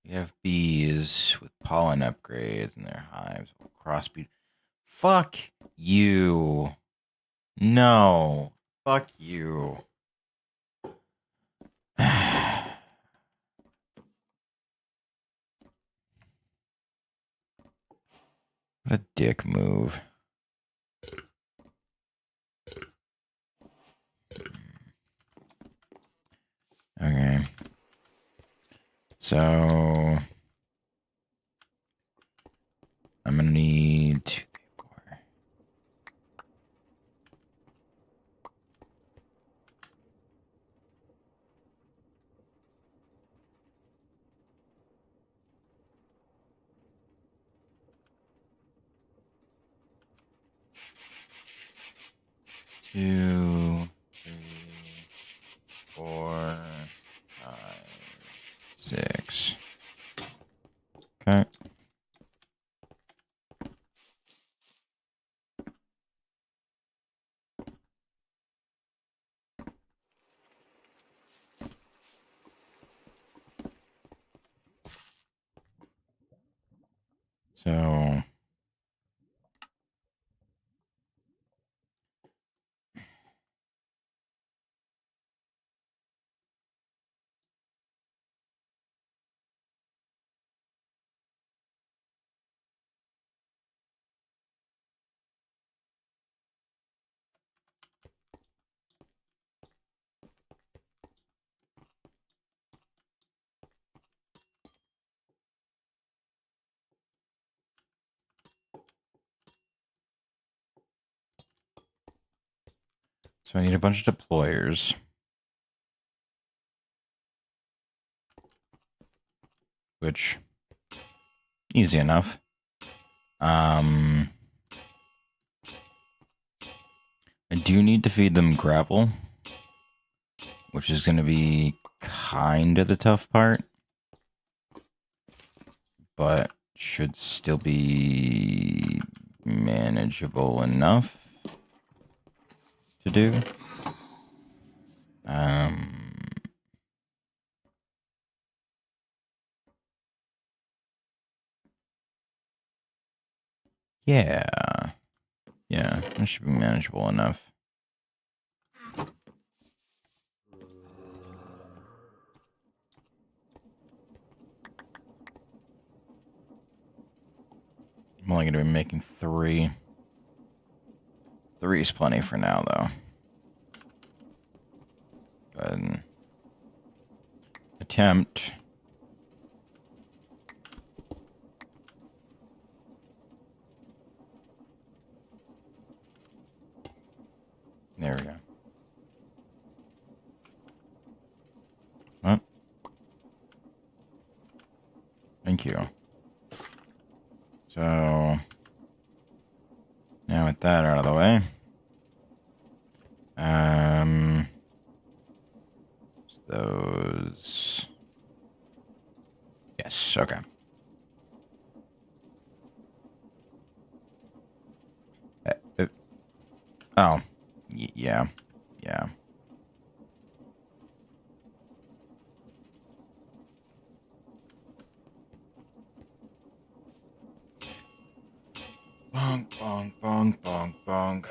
You have bees with pollen upgrades in their hives. Crossbreed. Fuck you. No. Fuck you. What a dick move. Okay. So I'm gonna need 2, 3, 4. 2, 3, 4, 5, 6. Okay. So I need a bunch of deployers, which easy enough. I do need to feed them gravel, which is going to be kind of the tough part, but should still be manageable enough to do. Yeah, it should be manageable enough. I'm only going to be making 3. 3 is plenty for now, though. Go ahead and attempt. There we go. Oh. Thank you. So, now with that out of the way, those, yes, okay. Oh, yeah. Bonk, bonk, bonk, bonk, bonk.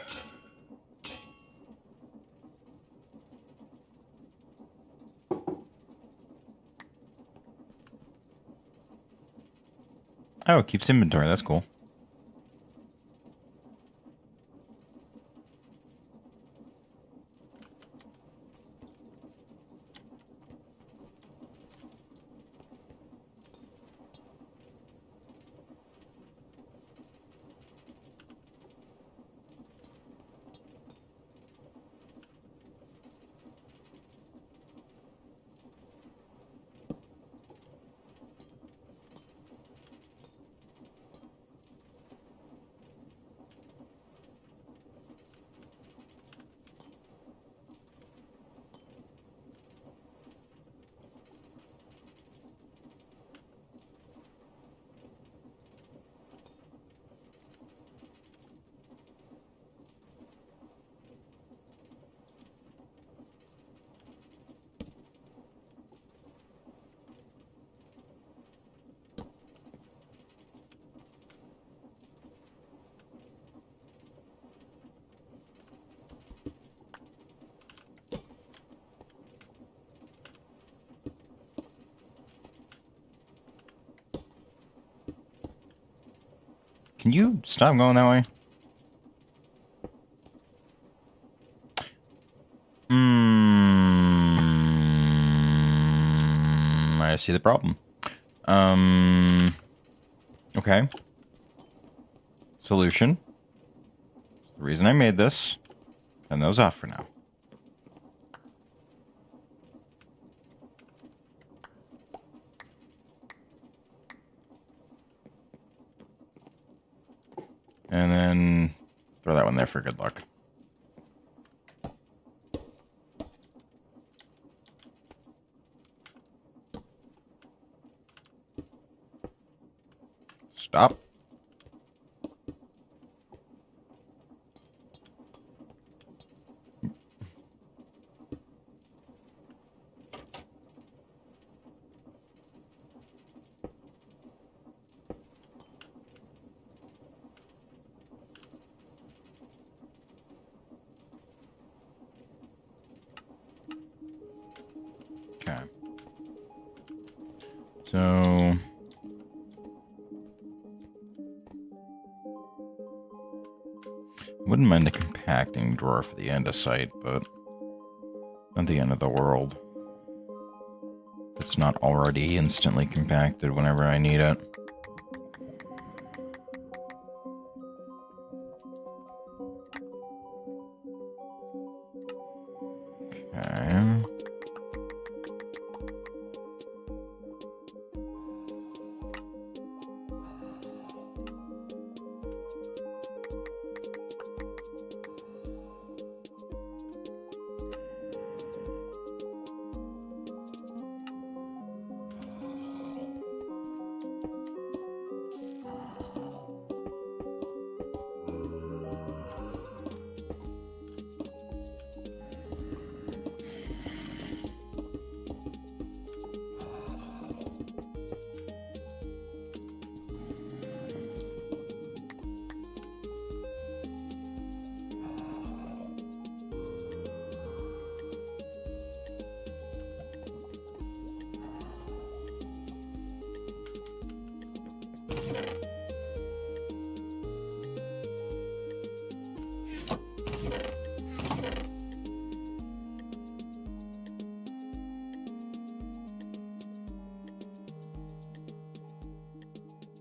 Oh, it keeps inventory. That's cool. Can you stop going that way? I see the problem. Okay. Solution. The reason I made this. Turn those off for now. And then throw that one there for good luck. Stop. Okay. So... wouldn't mind the compacting drawer for the andesite, but not the end of the world. It's not already instantly compacted whenever I need it. Okay.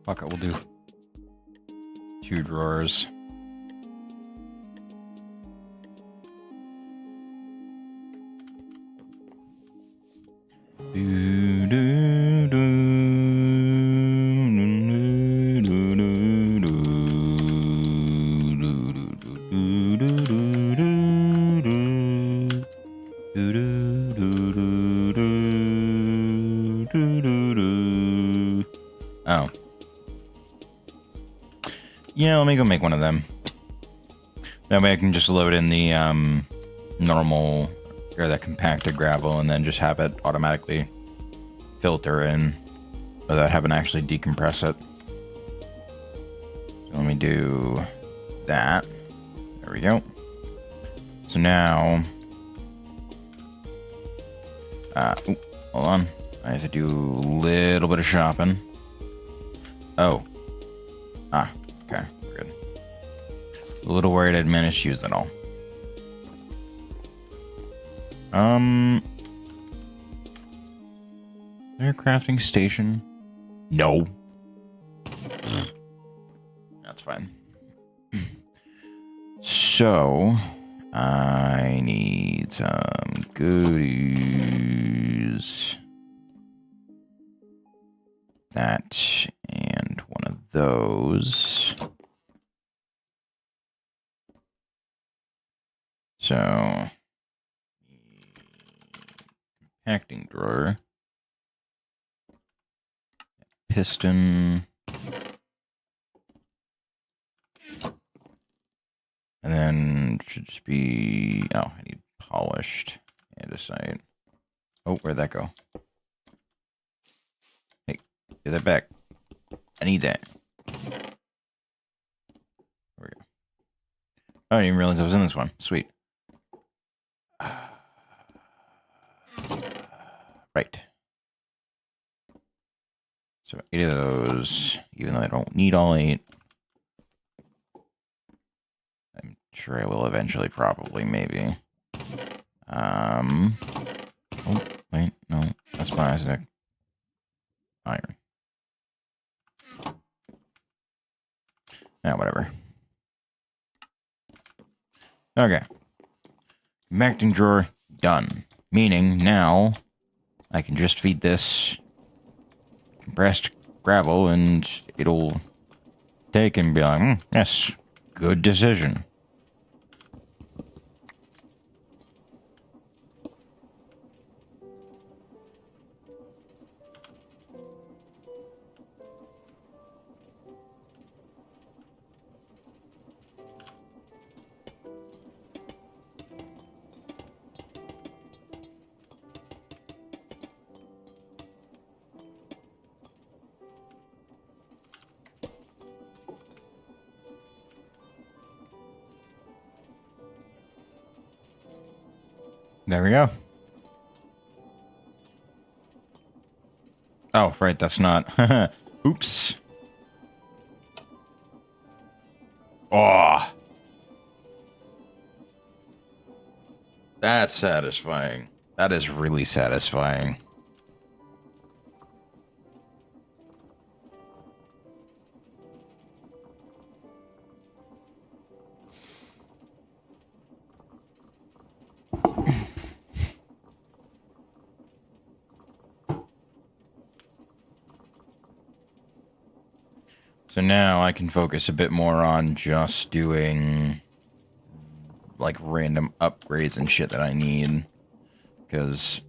Fuck it, we'll do 2 drawers. Oh. Yeah, let me go make one of them. That way I can just load in the normal, or that compacted gravel, and then just have it automatically filter in without having to actually decompress it. So let me do that. There we go. So now, hold on. I have to do a little bit of shopping. Oh. Ah, okay, we're good. A little worried I'd managed to use it all. Is there a crafting station? No. That's fine. So, I need some goodies. That and one of those. So, compacting drawer. Piston. And then should just be, oh, I need polished andesite. Oh, where'd that go? Hey, get that back. I need that. There we go. Oh, I didn't even realize I was in this one. Sweet. Right. So 8 of those, even though I don't need all 8. I'm sure I will eventually, probably, maybe. Oh, wait, no, that's plastic. Iron. Yeah, whatever. Okay. Compacting drawer, done. Meaning, now, I can just feed this compressed gravel and it'll take and be like, yes, good decision. There we go. Oh, right, that's not. Oops. Oh, that's satisfying. That is really satisfying. So now I can focus a bit more on just doing like random upgrades and shit that I need. Because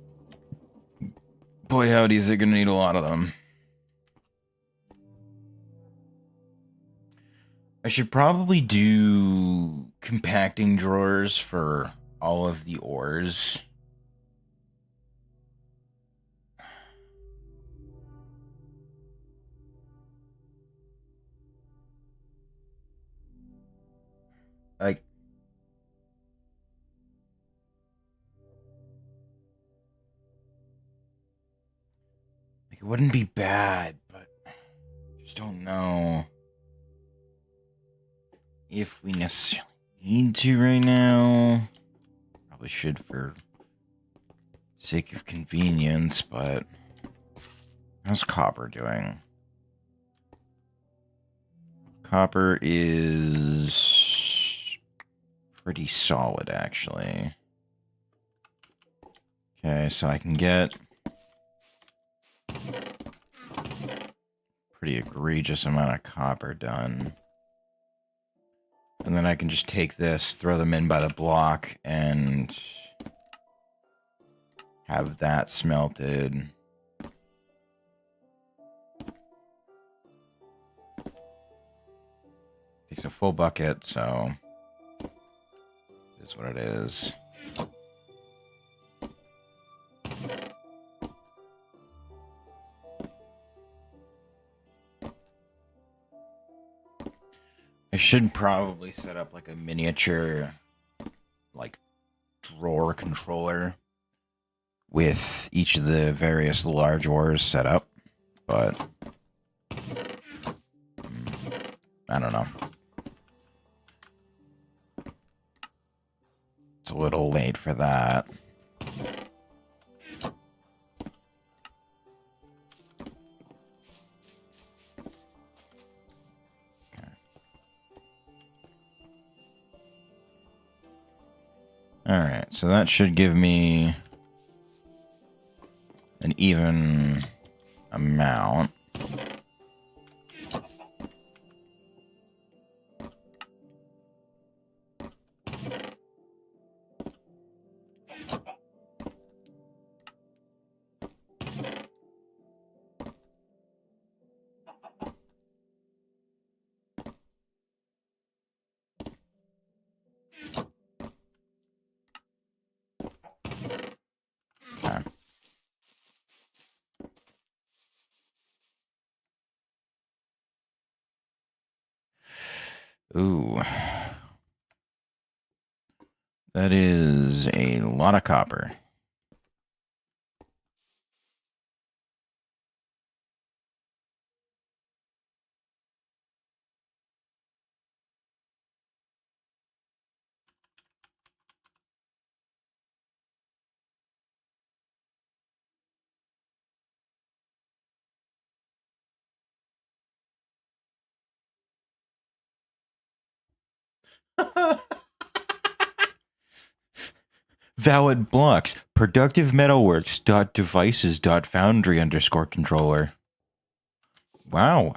boy howdy is it gonna need a lot of them. I should probably do compacting drawers for all of the ores. Like, it wouldn't be bad, but I just don't know if we necessarily need to right now. Probably should for sake of convenience, but how's copper doing? Copper is pretty solid, actually. Okay, so I can get pretty egregious amount of copper done. And then I can just take this, throw them in by the block, and have that smelted. Takes a full bucket, so it is what it is. I should probably set up like a miniature, like, drawer controller with each of the various large ores set up, but I don't know. It's a little late for that. Alright, so that should give me an even amount. Okay. Ooh. That is a lot of copper. Valid blocks. Productive metalworks dot devices dot foundry underscore controller. Wow,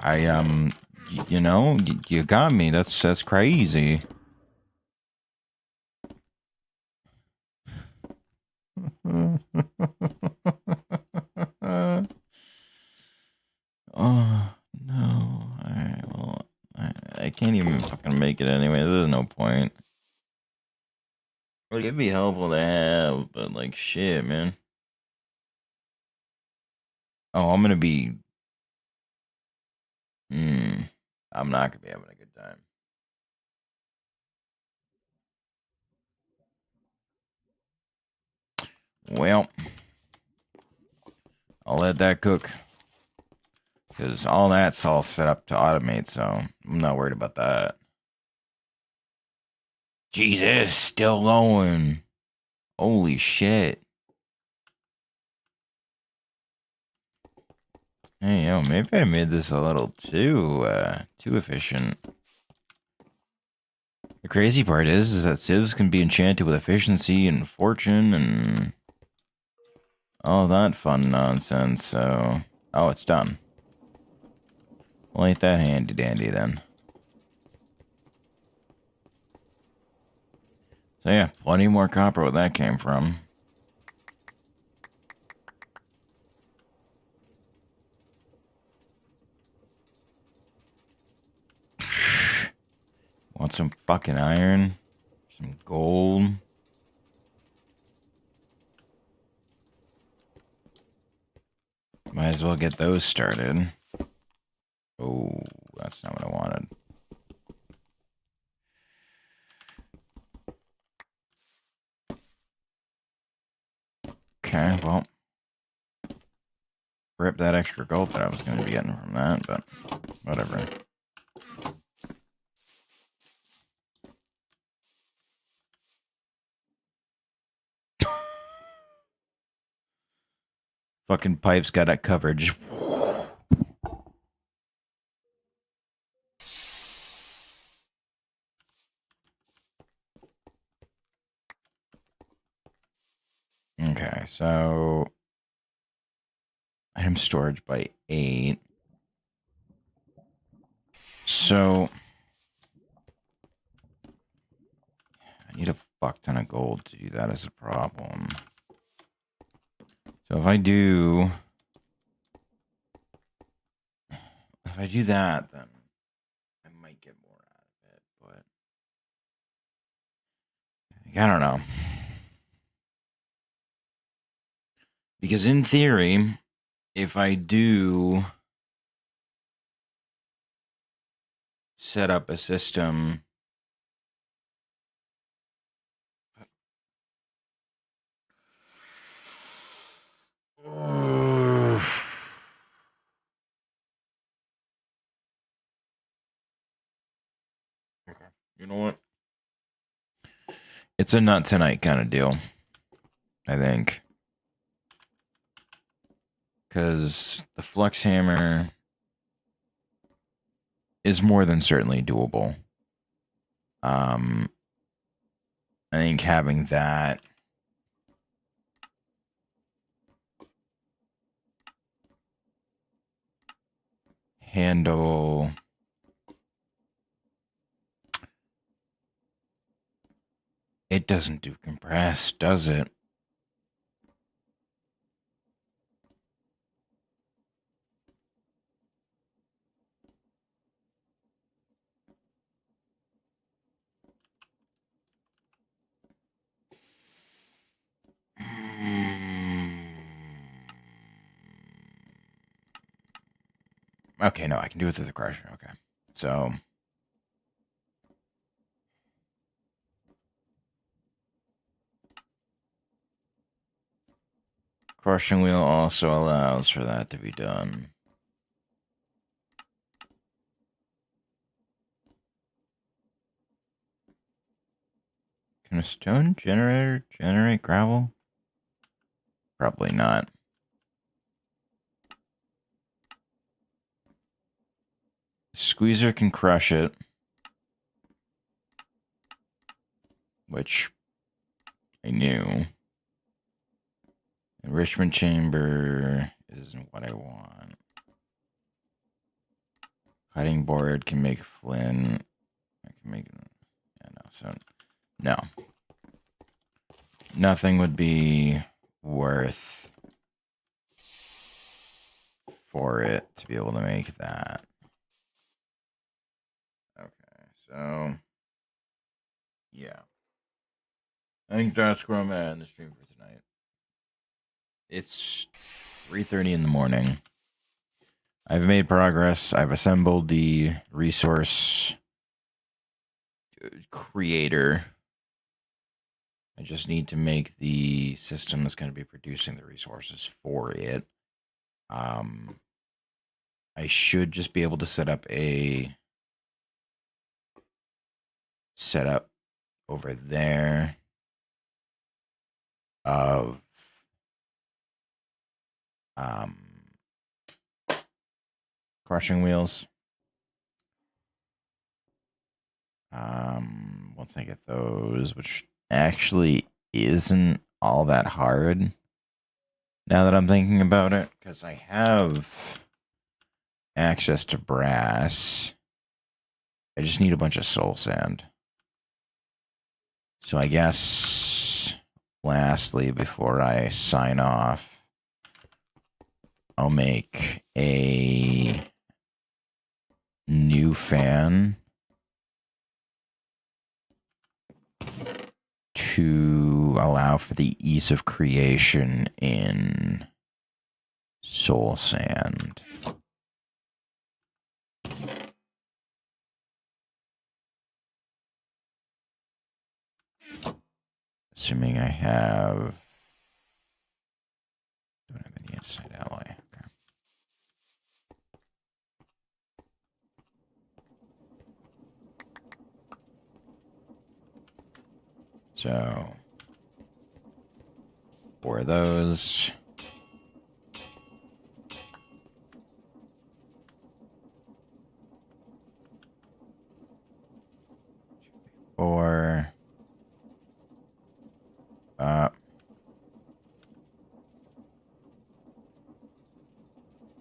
you know, you got me. That's crazy. Oh no! Alright, well, I can't even fucking make it anyway. There's no point. Like, it'd be helpful to have, but like, shit, man. Oh, I'm gonna be. I'm not gonna be having a good time. Well, I'll let that cook. Because all that's all set up to automate, so I'm not worried about that. Jesus, still going. Holy shit. Hey, yo, maybe I made this a little too efficient. The crazy part is that civs can be enchanted with efficiency and fortune and all that fun nonsense, so... Oh, it's done. Well, ain't that handy dandy then. So yeah, plenty more copper where that came from. Want some fucking iron? Some gold? Might as well get those started. Oh, that's not what I wanted. Okay, well. Rip that extra gold that I was going to be getting from that, but whatever. Fucking pipes got that coverage. Okay, so item storage by 8. So I need a fuck ton of gold to do that as a problem. So if I do that, then I might get more out of it, but I don't know. Because in theory, if I do set up a system okay. You know what? It's a not tonight kind of deal, I think. Because the flux hammer is more than certainly doable. I think having that handle it doesn't do compressed, does it? Okay, no, I can do it through the crusher. Okay. So crushing wheel also allows for that to be done. Can a stone generator generate gravel? Probably not. Squeezer can crush it, which I knew. Enrichment chamber isn't what I want. Cutting board can make flint. I can make... Yeah, no. So, no. Nothing would be worth for it to be able to make that. Okay, so... Yeah. I think that's where I'm at in the stream for tonight. It's 3:30 in the morning. I've made progress. I've assembled the resource creator. I just need to make the system that's going to be producing the resources for it. I should just be able to set up over there of crushing wheels. Once I get those, which actually isn't all that hard now that I'm thinking about it, because I have access to brass. I just need a bunch of soul sand. So I guess lastly, before I sign off, I'll make a new fan to allow for the ease of creation in soul sand. Assuming I have... don't have any andesite alloy. Okay. So, 4 of those. Or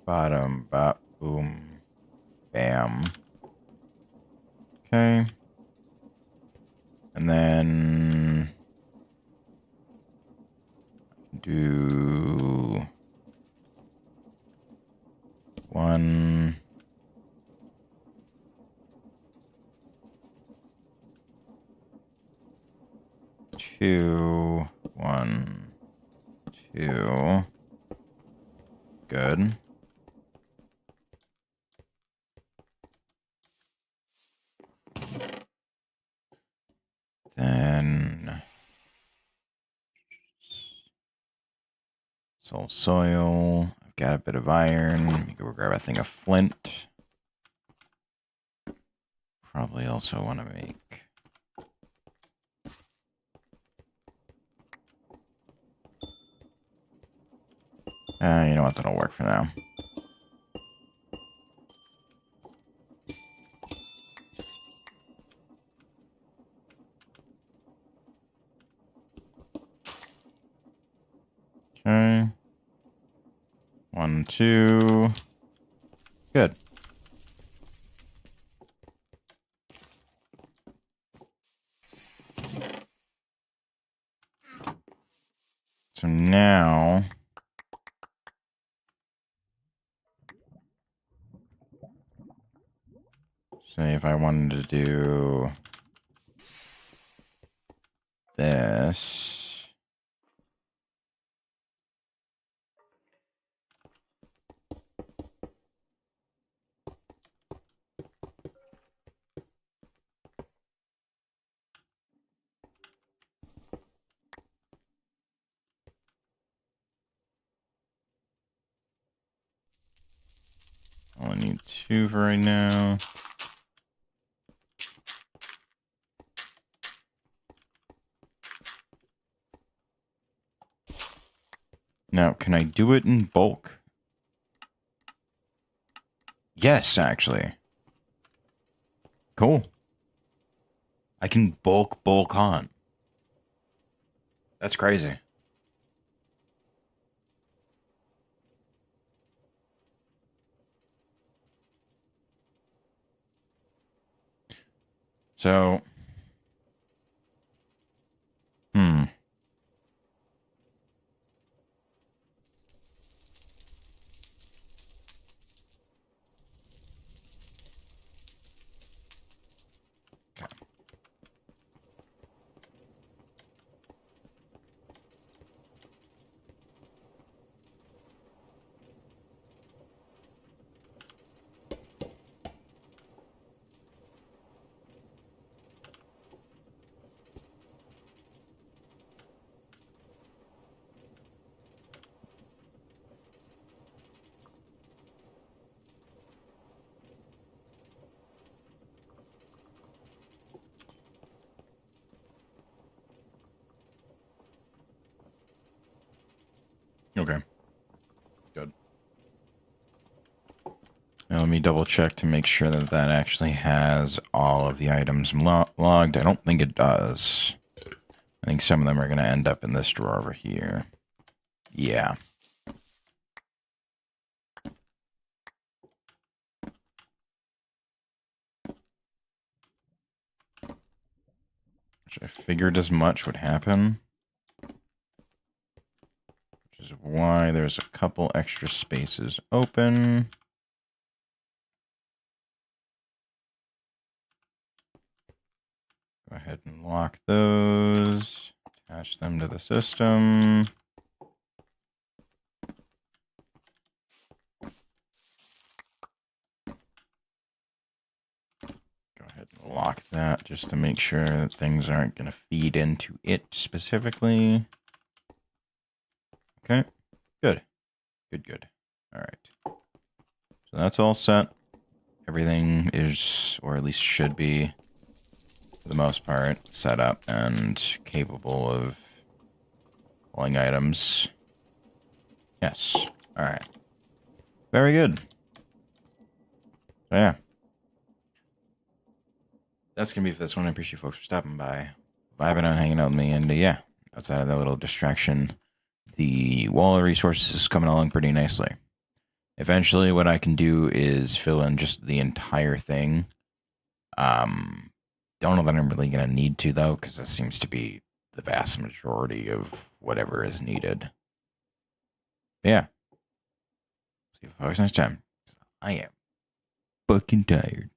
bottom, boom, bam. Okay. And then do 1, 2, 1, 2. Good. Then soil. I've got a bit of iron. Let me go grab a thing of flint. Probably also want to make... you know what? That'll work for now. Okay. 1, 2. Good. So now... say if I wanted to do this... I only need 2 for right now. Now, can I do it in bulk? Yes, actually. Cool. I can bulk on. That's crazy. So... Okay. Good. Now let me double check to make sure that that actually has all of the items logged. I don't think it does. I think some of them are going to end up in this drawer over here. Yeah. Which I figured as much would happen. Which is why there's a couple extra spaces open. Go ahead and lock those. Attach them to the system. Go ahead and lock that just to make sure that things aren't going to feed into it specifically. Okay, good. Good. All right. So that's all set. Everything is, or at least should be, for the most part, set up and capable of pulling items. Yes. All right. Very good. So yeah. That's going to be for this one. I appreciate you folks for stopping by, vibing out, hanging out with me. And yeah, outside of that little distraction, the wall of resources is coming along pretty nicely. Eventually, what I can do is fill in just the entire thing. Don't know that I'm really going to need to, though, because that seems to be the vast majority of whatever is needed. Yeah. See you folks next time. I am fucking tired.